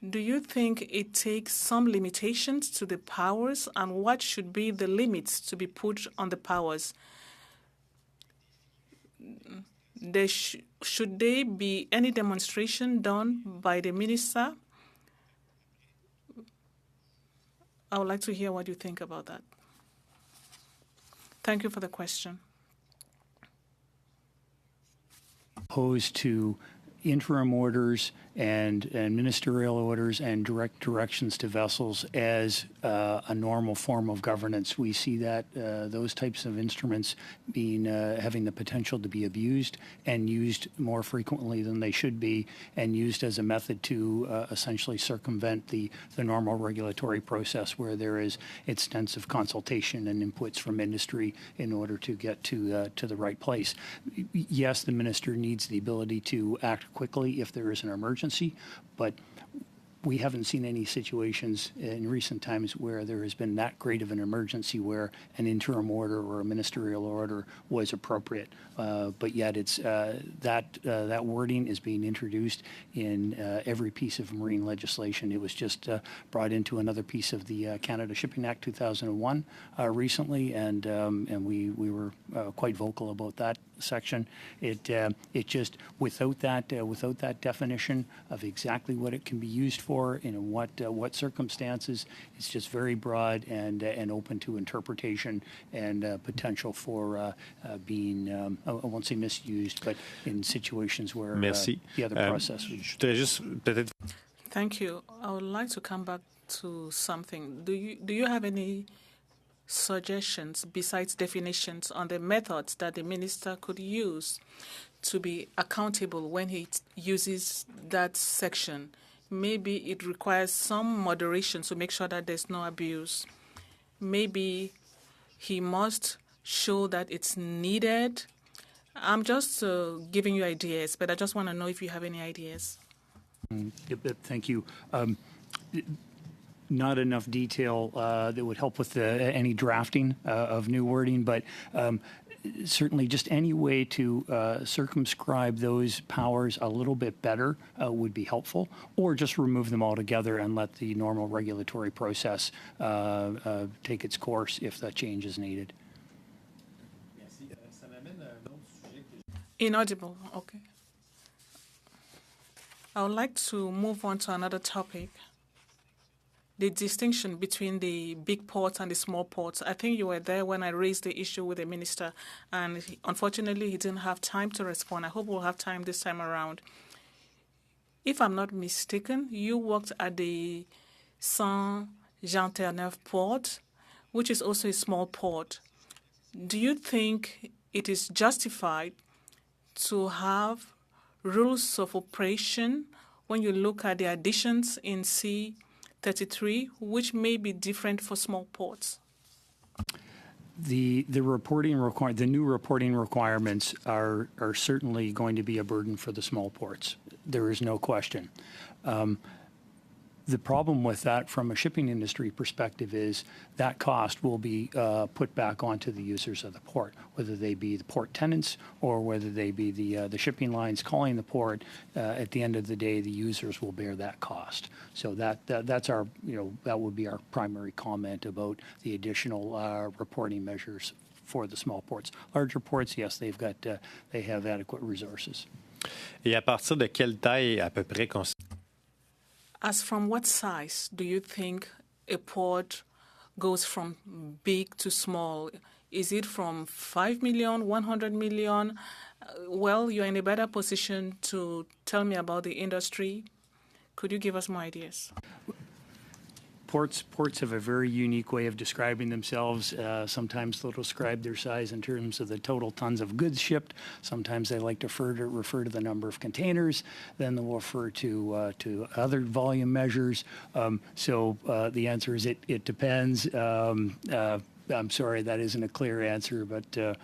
do you think it takes some limitations to the powers, and what should be the limits to be put on the powers? Should there be any demonstration done by the minister? I would like to hear what you think about that. Thank you for the question. Opposed to interim orders and ministerial orders and direct directions to vessels as a normal form of governance. We see that those types of instruments being having the potential to be abused and used more frequently than they should be, and used as a method to essentially circumvent the normal regulatory process where there is extensive consultation and inputs from industry in order to get to the right place. Yes, the minister needs the ability to act quickly if there is an emergency, but we haven't seen any situations in recent times where there has been that great of an emergency where an interim order or a ministerial order was appropriate. But yet it's that wording is being introduced in every piece of marine legislation. It was just brought into another piece of the Canada Shipping Act 2001 recently, and we were quite vocal about that section. It just without that definition of exactly what it can be used for and in what circumstances, it's just very broad and open to interpretation and potential for being I won't say misused, but in situations where the other process would. Thank you. I would like to come back to something. Do you have any suggestions besides definitions on the methods that the minister could use to be accountable when he uses that section? Maybe it requires some moderation to make sure that there's no abuse. Maybe he must show that it's needed. I'm just giving you ideas, but I just want to know if you have any ideas. Thank you. Not enough detail that would help with any drafting of new wording, but certainly just any way to circumscribe those powers a little bit better would be helpful, or just remove them altogether and let the normal regulatory process take its course if that change is needed. Inaudible, okay. I would like to move on to another topic. The distinction between the big ports and the small ports. I think you were there when I raised the issue with the minister, and unfortunately he didn't have time to respond. I hope we'll have time this time around. If I'm not mistaken, you worked at the Saint-Jean-Terre-Neuve port, which is also a small port. Do you think it is justified to have rules of operation when you look at the additions in C-33, which may be different for small ports? The reporting the new reporting requirements are certainly going to be a burden for the small ports. There is no question. The problem with that from a shipping industry perspective is that cost will be put back onto the users of the port, whether they be the port tenants or whether they be the shipping lines calling the port. At the end of the day, the users will bear that cost. So that's our, that would be our primary comment about the additional reporting measures for the small ports. Larger ports, yes, they have adequate resources. Et à partir de quelle taille à peu près As from what size do you think a port goes from big to small? Is it from 5 million, 100 million? Well, you're in a better position to tell me about the industry. Could you give us more ideas? ports have a very unique way of describing themselves. Sometimes they'll describe their size in terms of the total tons of goods shipped. Sometimes they like to refer to the number of containers. Then they'll refer to other volume measures. So the answer is it depends. I'm sorry, that isn't a clear answer, but the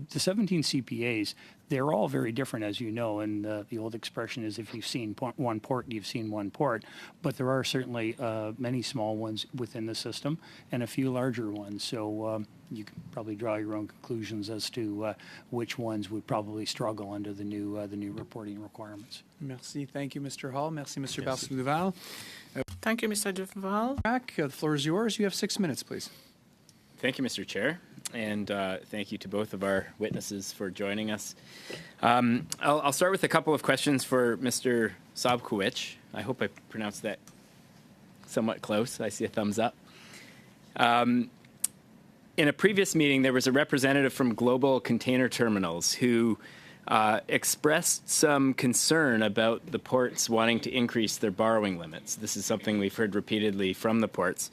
17 CPAs, they're all very different, as you know, and the old expression is if you've seen one port, you've seen one port. But there are certainly many small ones within the system and a few larger ones. So you can probably draw your own conclusions as to which ones would probably struggle under the new reporting requirements. Merci. Thank you, Mr. Hall. Merci, Mr. Barcel-Duval. Thank you, Mr. Duval. The floor is yours. You have 6 minutes, please. Thank you, Mr. Chair, and thank you to both of our witnesses for joining us. I'll start with a couple of questions for Mr. Sobkowicz. I hope I pronounced that somewhat close. I see a thumbs up. In a previous meeting, there was a representative from Global Container Terminals who expressed some concern about the ports wanting to increase their borrowing limits. This is something we've heard repeatedly from the ports.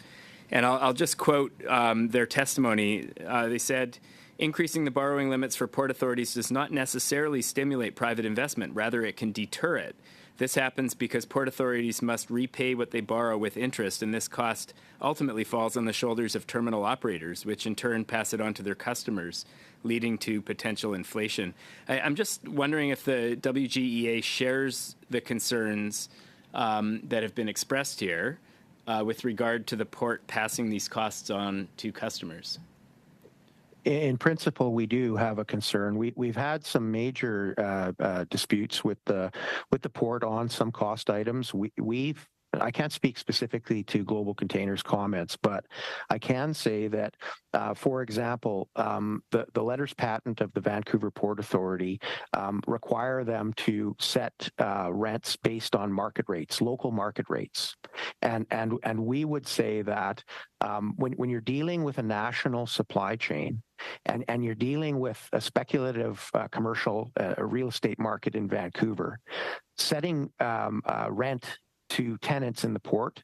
And I'll just quote their testimony. They said, increasing the borrowing limits for port authorities does not necessarily stimulate private investment. Rather, it can deter it. This happens because port authorities must repay what they borrow with interest, and this cost ultimately falls on the shoulders of terminal operators, which in turn pass it on to their customers, leading to potential inflation. I'm just wondering if the WGEA shares the concerns that have been expressed here with regard to the port passing these costs on to customers. In principle, we do have a concern. We've had some major disputes with the port on some cost items. I can't speak specifically to Global Containers' comments, but I can say that, for example, the letters patent of the Vancouver Port Authority require them to set rents based on market rates, local market rates, and we would say that when you're dealing with a national supply chain and you're dealing with a speculative commercial real estate market in Vancouver, setting rent to tenants in the port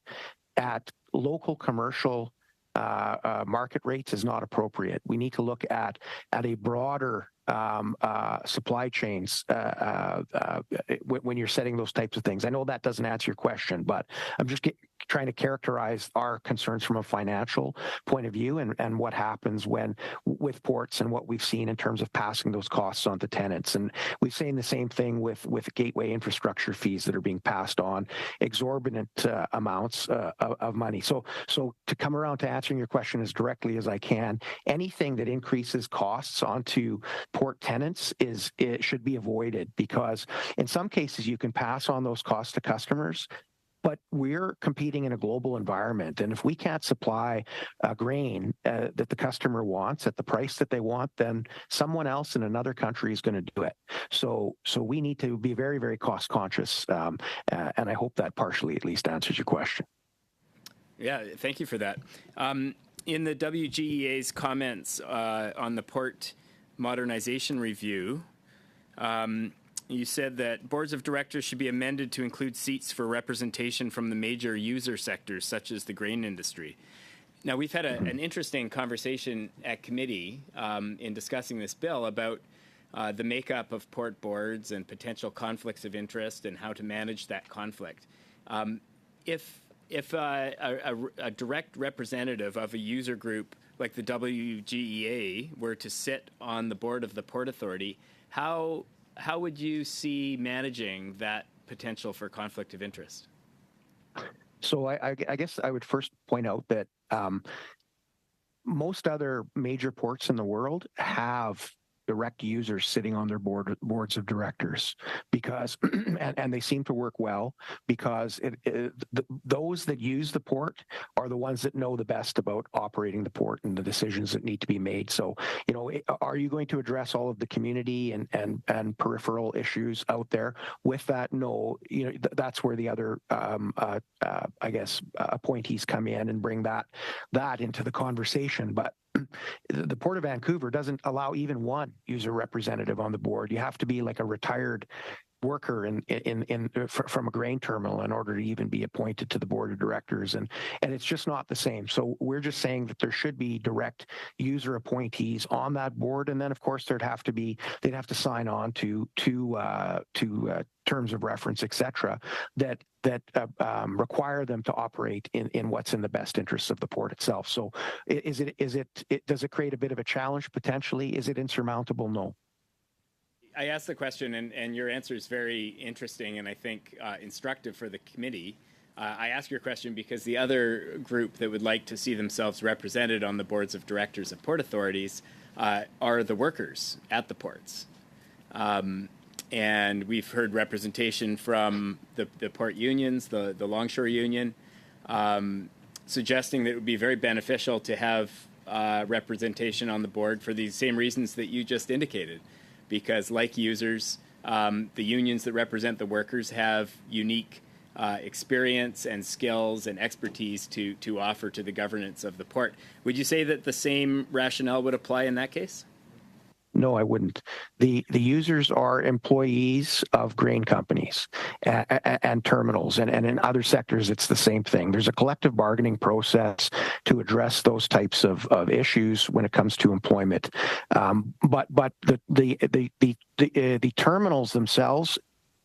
at local commercial market rates is not appropriate. We need to look at a broader supply chains when you're setting those types of things. I know that doesn't answer your question, but I'm just trying to characterize our concerns from a financial point of view and what happens with ports and what we've seen in terms of passing those costs on to tenants. And we've seen the same thing with gateway infrastructure fees that are being passed on, exorbitant amounts of money. So to come around to answering your question as directly as I can, anything that increases costs onto port tenants it should be avoided, because in some cases you can pass on those costs to customers, but we're competing in a global environment, and if we can't supply grain that the customer wants at the price that they want, then someone else in another country is going to do it. So we need to be very, very cost conscious, and I hope that partially at least answers your question. Yeah, thank you for that. In the WGEA's comments on the port modernization review, you said that boards of directors should be amended to include seats for representation from the major user sectors, such as the grain industry. Now, we've had an interesting conversation at committee in discussing this bill about the makeup of port boards and potential conflicts of interest and how to manage that conflict. If a direct representative of a user group like the WGEA were to sit on the board of the Port Authority, how would you see managing that potential for conflict of interest? So I guess I would first point out that most other major ports in the world have direct users sitting on their boards of directors, because and they seem to work well, because those that use the port are the ones that know the best about operating the port and the decisions that need to be made. So, are you going to address all of the community and peripheral issues out there with that? No, that's where the other I guess appointees come in and bring that into the conversation. But the Port of Vancouver doesn't allow even one user representative on the board. You have to be like a retired worker from a grain terminal in order to even be appointed to the board of directors, and it's just not the same. So we're just saying that there should be direct user appointees on that board, and then of course they'd have to sign on to terms of reference, etc., that require them to operate in what's in the best interests of the port itself. So does it create a bit of a challenge potentially? Is it insurmountable? No. I asked the question, and your answer is very interesting and I think instructive for the committee. I ask your question because the other group that would like to see themselves represented on the boards of directors of port authorities are the workers at the ports. And we've heard representation from the port unions, the Longshore Union, suggesting that it would be very beneficial to have representation on the board for the same reasons that you just indicated. Because like users, the unions that represent the workers have unique experience and skills and expertise to offer to the governance of the port. Would you say that the same rationale would apply in that case? No, I wouldn't. The users are employees of grain companies and terminals, and in other sectors, it's the same thing. There's a collective bargaining process to address those types of issues when it comes to employment. But the terminals themselves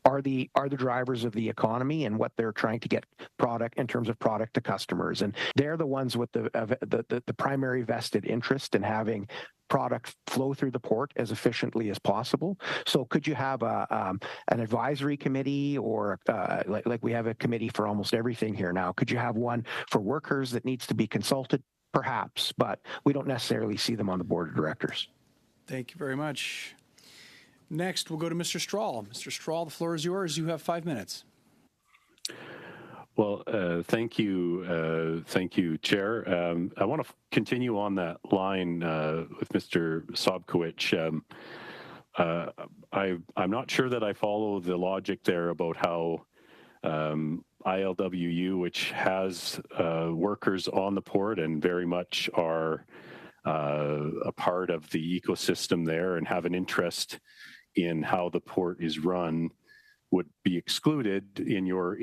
are the drivers of the economy and what they're trying to get product in terms of product to customers, and they're the ones with the primary vested interest in having product flow through the port as efficiently as possible. So could you have an advisory committee, or like we have a committee for almost everything here now? Could you have one for workers that needs to be consulted? Perhaps, but we don't necessarily see them on the board of directors. Thank you very much. Next, we'll go to Mr. Strahl. Mr. Strahl, the floor is yours. You have 5 minutes. Well, thank you, Chair. I want to continue on that line with Mr. Sobkowicz. I'm not sure that I follow the logic there about how ILWU, which has workers on the port and very much are a part of the ecosystem there and have an interest in how the port is run, would be excluded in your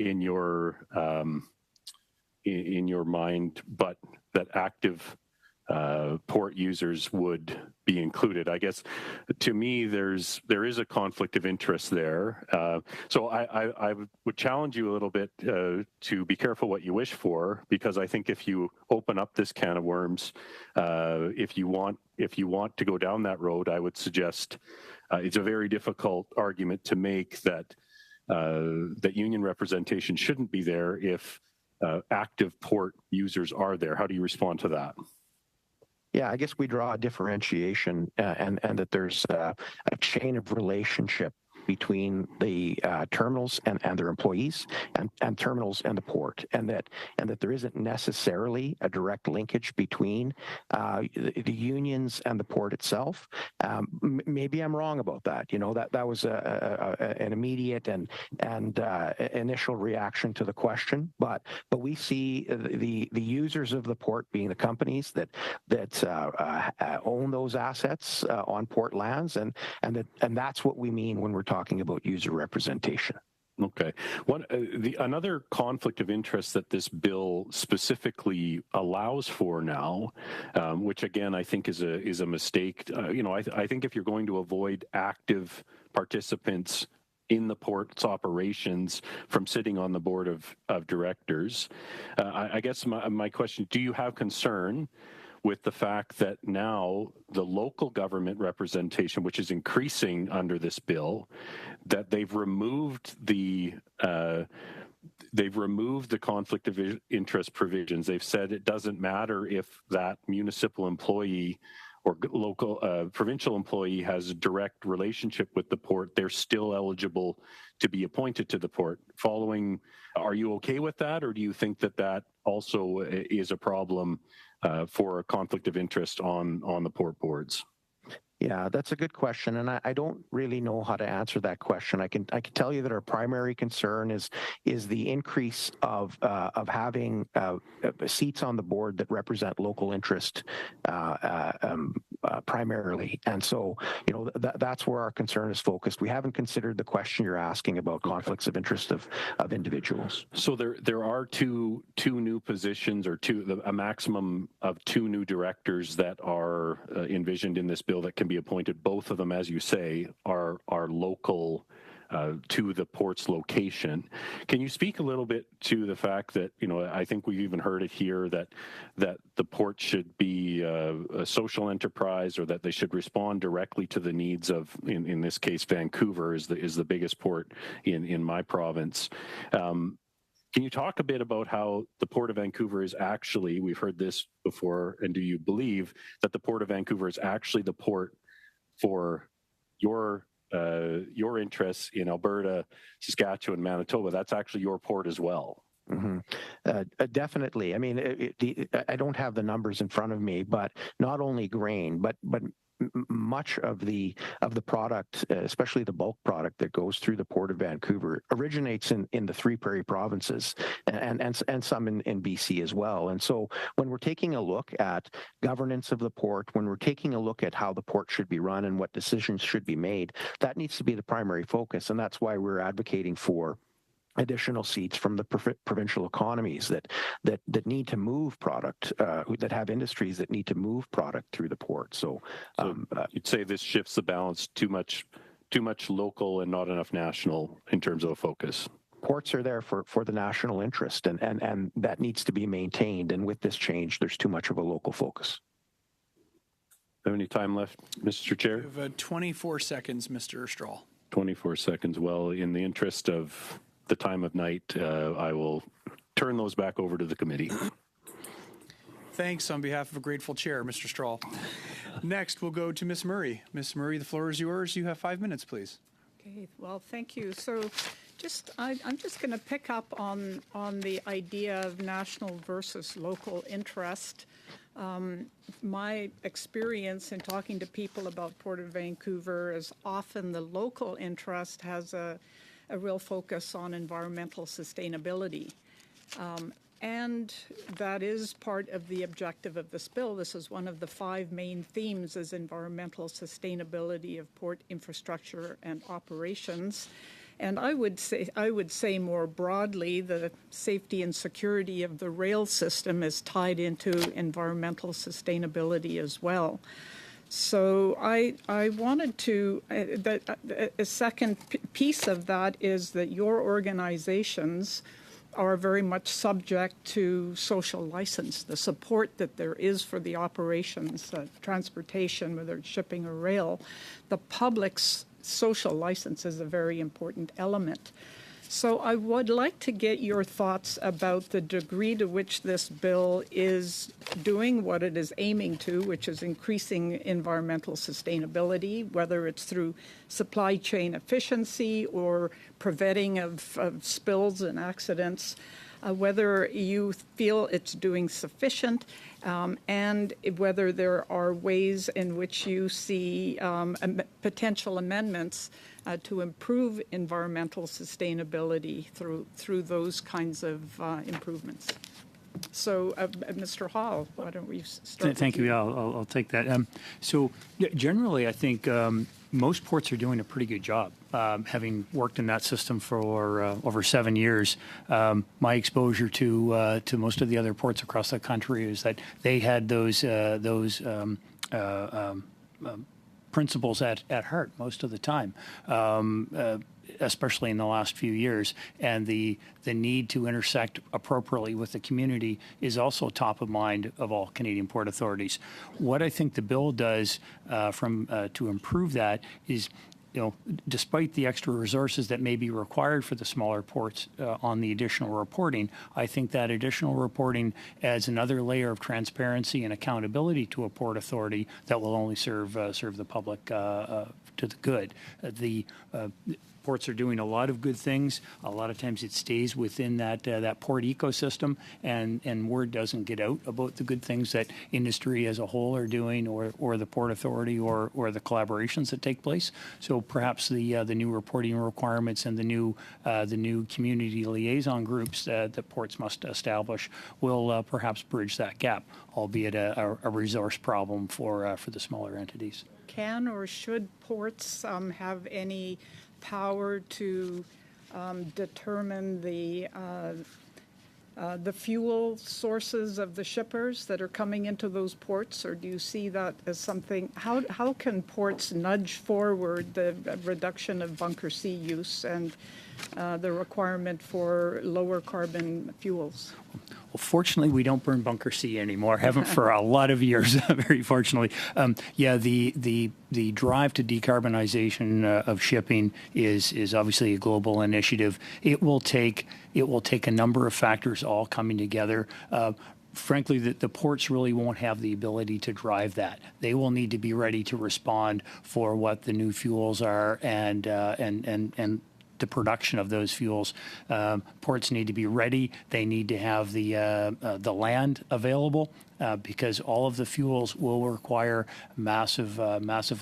mind, but that active port users would be included. I guess to me, there is a conflict of interest there. So I would challenge you a little bit to be careful what you wish for, because I think if you open up this can of worms, if you want to go down that road, I would suggest it's a very difficult argument to make that union representation shouldn't be there if active port users are there. How do you respond to that? Yeah, I guess we draw a differentiation and that there's a chain of relationship between the terminals and their employees and terminals and the port, and that there isn't necessarily a direct linkage between the unions and the port itself. Maybe I'm wrong about that. You know, that was an immediate and initial reaction to the question, but we see the users of the port being the companies that own those assets on port lands, and that's what we mean when we're talking about user representation. Okay. Another conflict of interest that this bill specifically allows for now, which again I think is a mistake. I think if you're going to avoid active participants in the port's operations from sitting on the board of directors, I guess my question: do you have concern with the fact that now the local government representation, which is increasing under this bill, that they've removed the conflict of interest provisions? They've said it doesn't matter if that municipal employee or local provincial employee has a direct relationship with the port, they're still eligible to be appointed to the port. Are you okay with that, or do you think that also is a problem for a conflict of interest on the port boards? Yeah, that's a good question, and I don't really know how to answer that question. I can tell you that our primary concern is the increase of having seats on the board that represent local interest primarily, and so that's where our concern is focused. We haven't considered the question you're asking about conflicts of interest of individuals. So there are two new positions, or a maximum of 2 new directors that are envisioned in this bill that can be appointed. Both of them, as you say, are local to the port's location. Can you speak a little bit to the fact that, I think we've even heard it here that the port should be a social enterprise, or that they should respond directly to the needs of, in this case, Vancouver is the biggest port in my province. Can you talk a bit about how the Port of Vancouver is actually, we've heard this before, and do you believe that the Port of Vancouver is actually the port for your interests in Alberta, Saskatchewan, Manitoba? That's actually your port as well. Mm-hmm. Definitely. I mean, I don't have the numbers in front of me, but not only grain, but much of the product, especially the bulk product that goes through the Port of Vancouver, originates in the 3 Prairie provinces and some in BC as well. And so when we're taking a look at governance of the port, when we're taking a look at how the port should be run and what decisions should be made, that needs to be the primary focus. And that's why we're advocating for additional seats from the provincial economies that need to move product, that have industries that need to move product through the port. So you'd say this shifts the balance too much local and not enough national in terms of a focus. Ports are there for the national interest, and that needs to be maintained. And with this change, there's too much of a local focus. Have any time left, Mr. Chair? We have 24 seconds, Mr. Strahl. 24 seconds. Well, in the interest of the time of night, I will turn those back over to the committee. Thanks on behalf of a grateful chair, Mr. Strahl. Next, we'll go to Ms. Murray. Ms. Murray, the floor is yours. You have 5 minutes, please. Okay, well, thank you. So I'm just going to pick up on the idea of national versus local interest. My experience in talking to people about Port of Vancouver is often the local interest has a real focus on environmental sustainability. And that is part of the objective of this bill. This is one of the 5 main themes, is environmental sustainability of port infrastructure and operations. And I would say more broadly, the safety and security of the rail system is tied into environmental sustainability as well. So I wanted to, a second piece of that is that your organizations are very much subject to social license, the support that there is for the operations, transportation, whether it's shipping or rail. The public's social license is a very important element. So I would like to get your thoughts about the degree to which this bill is doing what it is aiming to, which is increasing environmental sustainability, whether it's through supply chain efficiency or preventing of spills and accidents, whether you feel it's doing sufficient, and whether there are ways in which you see potential amendments to improve environmental sustainability through those kinds of improvements. So, Mr. Hall, why don't we start? Thank you. Yeah, I'll take that. So, generally, I think most ports are doing a pretty good job. Having worked in that system for over 7 years, my exposure to most of the other ports across the country is that they had those principles at heart most of the time, especially in the last few years. And the need to intersect appropriately with the community is also top of mind of all Canadian port authorities. What I think the bill does to improve that is, despite the extra resources that may be required for the smaller ports on the additional reporting, I think that additional reporting adds another layer of transparency and accountability to a port authority that will only serve the public to the good. Ports are doing a lot of good things. A lot of times it stays within that port ecosystem, and word doesn't get out about the good things that industry as a whole are doing, or the Port Authority, or the collaborations that take place. So perhaps the new reporting requirements and the new community liaison groups that ports must establish will perhaps bridge that gap, albeit a resource problem for the smaller entities. Can or should ports have any power to determine the fuel sources of the shippers that are coming into those ports, or do you see that as something? How can ports nudge forward the reduction of bunker C use and the requirement for lower carbon fuels? Well, fortunately, we don't burn bunker C anymore. Haven't for a lot of years, very fortunately. The drive to decarbonization of shipping is obviously a global initiative. It will take a number of factors all coming together. Frankly, the ports really won't have the ability to drive that. They will need to be ready to respond for what the new fuels are and the production of those fuels. Ports need to be ready. They need to have the land available. Because all of the fuels will require massive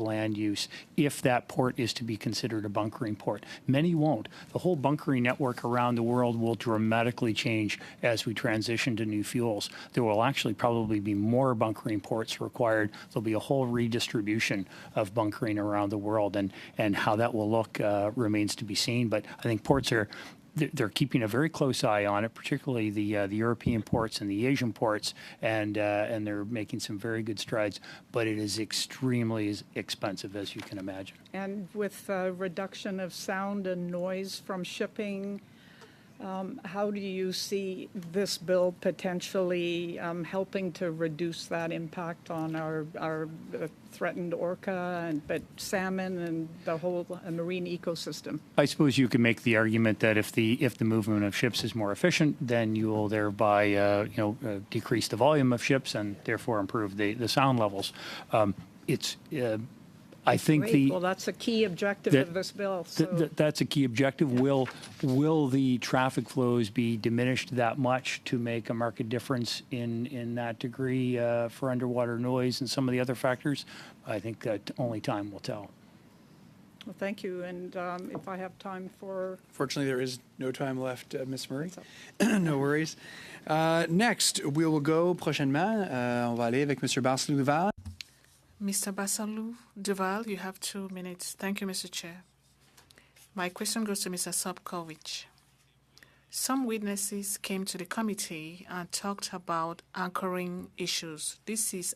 land use if that port is to be considered a bunkering port. Many won't. The whole bunkering network around the world will dramatically change as we transition to new fuels. There will actually probably be more bunkering ports required. There'll be a whole redistribution of bunkering around the world, and how that will look remains to be seen. But I think ports they're keeping a very close eye on it, particularly the European ports and the Asian ports, and they're making some very good strides. But it is extremely expensive, as you can imagine. And with reduction of sound and noise from shipping, how do you see this bill potentially helping to reduce that impact on our threatened orca, but salmon and the whole marine ecosystem? I suppose you could make the argument that if the movement of ships is more efficient, then you will thereby decrease the volume of ships and therefore improve the sound levels. I think well, that's a key objective of this bill. So. That's a key objective. Yeah. Will the traffic flows be diminished that much to make a marked difference in that degree for underwater noise and some of the other factors? I think that only time will tell. Well, thank you. And if I have time for... Fortunately, there is no time left, Ms. Murray. No worries. Next, we will go prochainement. On va aller avec M. Barcelou-Duval. Mr. Barcelou-Duval, you have 2 minutes. Thank you, Mr. Chair. My question goes to Mr. Sobkowicz. Some witnesses came to the committee and talked about anchoring issues. This is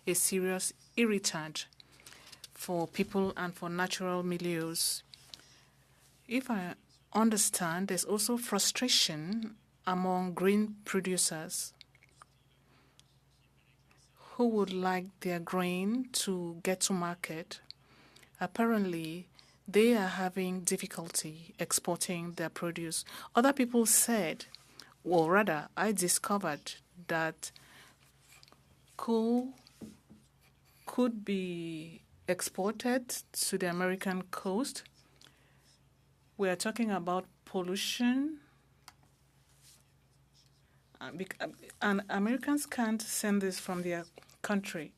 a serious irritant for people and for natural milieus. If I understand, there's also frustration among grain producers who would like their grain to get to market. Apparently, they are having difficulty exporting their produce. Other people said, or rather, I discovered that coal could be exported to the American coast. We are talking about pollution. And Americans can't send this from their country.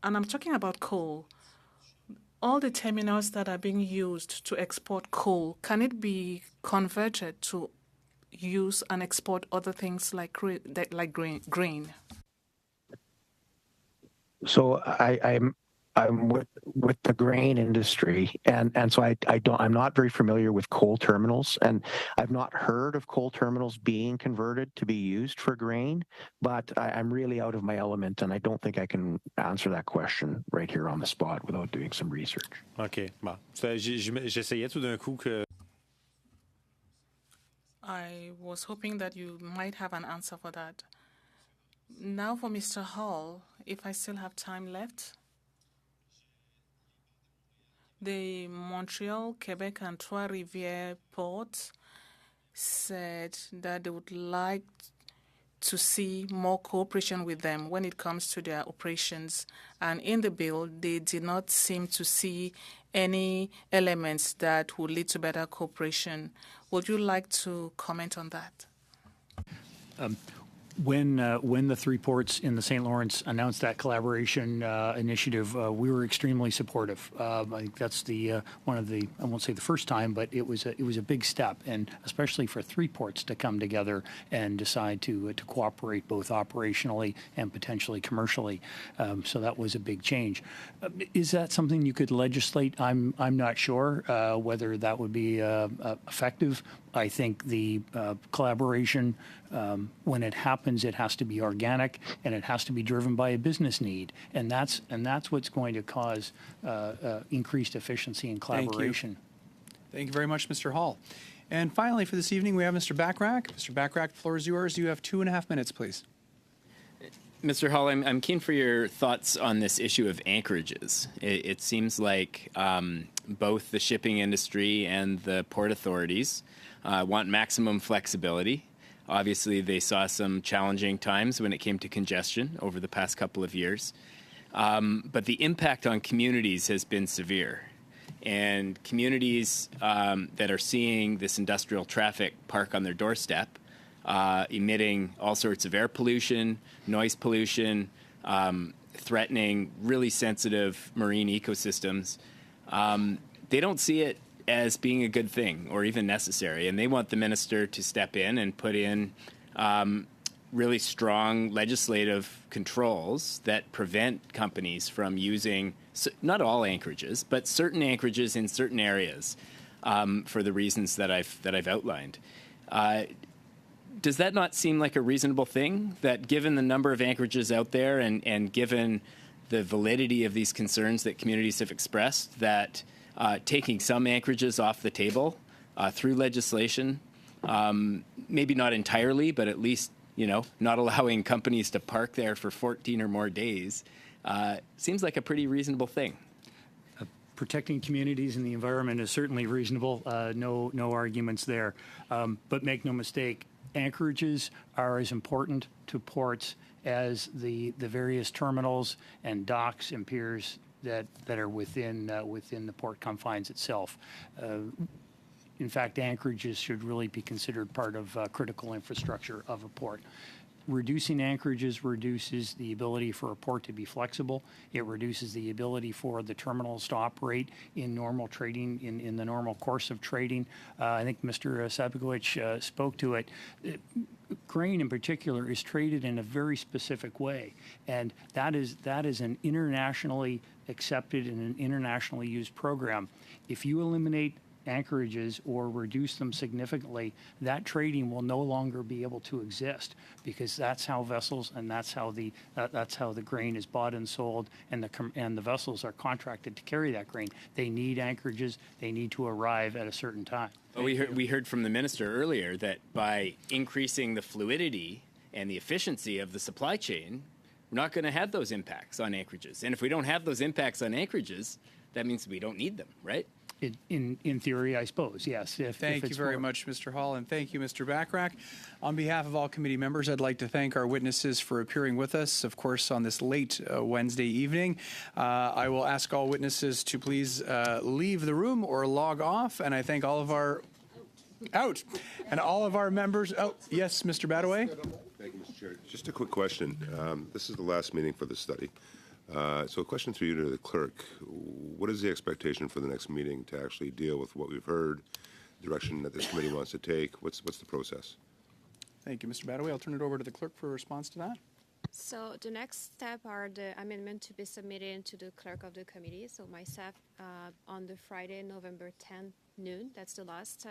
And I'm talking about coal. All the terminals that are being used to export coal, can it be converted to use and export other things like grain? So I'm with the grain industry, and so I'm not very familiar with coal terminals, and I've not heard of coal terminals being converted to be used for grain, but I'm really out of my element, and I don't think I can answer that question right here on the spot without doing some research. OK. Bon. J'essayais tout d'un coup que... I was hoping that you might have an answer for that. Now for Mr. Hall, if I still have time left. The Montreal, Quebec, and Trois-Rivières ports said that they would like to see more cooperation with them when it comes to their operations. And in the bill, they did not seem to see any elements that would lead to better cooperation. Would you like to comment on that? When the three ports in the St. Lawrence announced that collaboration initiative, we were extremely supportive. I think that's one of the, I won't say the first time, but it was a big step, and especially for three ports to come together and decide to cooperate both operationally and potentially commercially. So that was a big change. Is that something you could legislate? I'm not sure whether that would be effective. I think the collaboration, when it happens, it has to be organic and it has to be driven by a business need, and that's what's going to cause increased efficiency and collaboration. Thank you very much, Mr. Hall. And finally, for this evening, we have Mr. Bachrach. Mr. Bachrach, the floor is yours. You have 2.5 minutes, please. Mr. Hall, I'm keen for your thoughts on this issue of anchorages. It seems like both the shipping industry and the port authorities want maximum flexibility. Obviously, they saw some challenging times when it came to congestion over the past couple of years. But the impact on communities has been severe. And communities that are seeing this industrial traffic park on their doorstep, emitting all sorts of air pollution, noise pollution, threatening really sensitive marine ecosystems, they don't see it as being a good thing or even necessary. And they want the minister to step in and put in really strong legislative controls that prevent companies from using, not all anchorages, but certain anchorages in certain areas for the reasons that I've outlined. Does that not seem like a reasonable thing, that given the number of anchorages out there and given the validity of these concerns that communities have expressed, that taking some anchorages off the table through legislation, maybe not entirely, but at least, not allowing companies to park there for 14 or more days, seems like a pretty reasonable thing. Protecting communities and the environment is certainly reasonable. No arguments there. But make no mistake, anchorages are as important to ports as the various terminals and docks and piers that are within the port confines itself. In fact, anchorages should really be considered part of critical infrastructure of a port. Reducing anchorages reduces the ability for a port to be flexible. It reduces the ability for the terminals to operate in normal trading, in the normal course of trading. I think Mr. Sabicowicz spoke to it. Grain in particular is traded in a very specific way, and that is an internationally accepted and an internationally used program. If you eliminate anchorages or reduce them significantly, that trading will no longer be able to exist, because that's how vessels and that's how the grain is bought and sold, and the vessels are contracted to carry that grain. They need anchorages. They need to arrive at a certain time. Well, we heard from the minister earlier that by increasing the fluidity and the efficiency of the supply chain, we're not going to have those impacts on anchorages. And if we don't have those impacts on anchorages, that means we don't need them, right? In theory, I suppose, yes. Thank you very much, Mr. Hall, and thank you, Mr. Bachrach. On behalf of all committee members, I'd like to thank our witnesses for appearing with us, of course, on this late Wednesday evening. I will ask all witnesses to please leave the room or log off, and I thank all of our and all of our members. Oh, yes, Mr. Badaway. Thank you, Mr. Chair. Just a quick question. This is the last meeting for the study. So a question for you to the clerk. What is the expectation for the next meeting to actually deal with what we've heard, the direction that this committee wants to take? What's the process? Thank you, Mr. Badaway. I'll turn it over to the clerk for a response to that. So the next step are the amendment to be submitted to the clerk of the committee. So myself on the Friday, November 10th noon. That's the last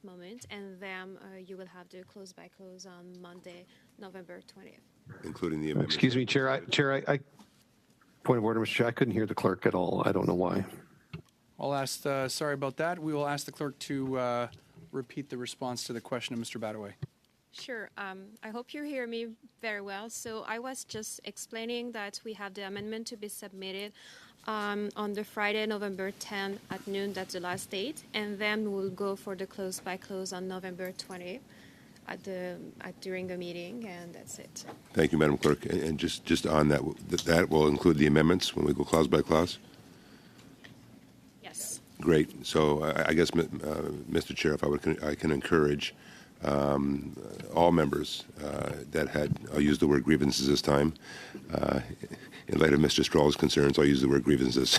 moment, and then you will have the close by close on Monday, November 20th. Including the amendment. Excuse me, Chair. I point of order, Mr. Chair. I couldn't hear the clerk at all. I don't know why. I'll ask. Sorry about that. We will ask the clerk to repeat the response to the question of Mr. Badaway. Sure. I hope you hear me very well. So I was just explaining that we have the amendment to be submitted on the Friday, November 10th at noon. That's the last date. And then we'll go for the close by close on November 20th. during the meeting, and that's it. Thank you, Madam Clerk. And just on that, that will include the amendments when we go clause by clause? Yes. Great. So I guess, Mr. Chair, if I can encourage all members that had, I'll use the word grievances this time. In light of Mr. Straw's concerns, I'll use the word grievances.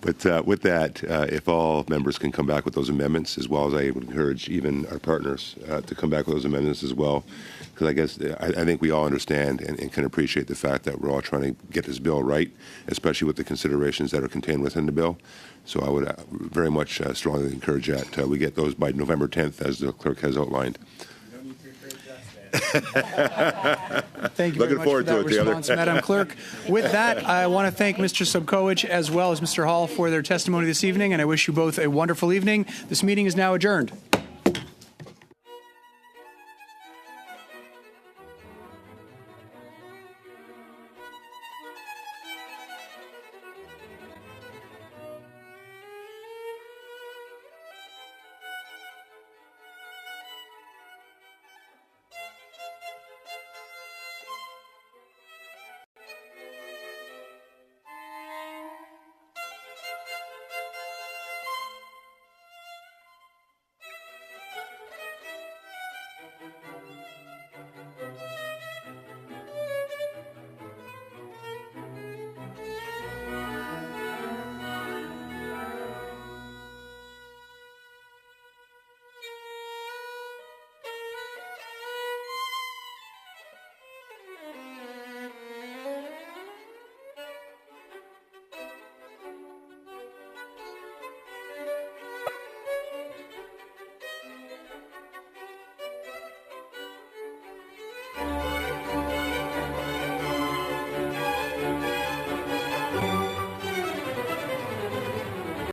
But with that, if all members can come back with those amendments, as well as I would encourage even our partners to come back with those amendments as well, because I guess I think we all understand and can appreciate the fact that we're all trying to get this bill right, especially with the considerations that are contained within the bill. So I would very much strongly encourage that we get those by November 10th, as the clerk has outlined. Thank you very much for that response, Madam Clerk. With that, I want to thank Mr. Sobkowicz as well as Mr. Hall for their testimony this evening, and I wish you both a wonderful evening. This meeting is now adjourned.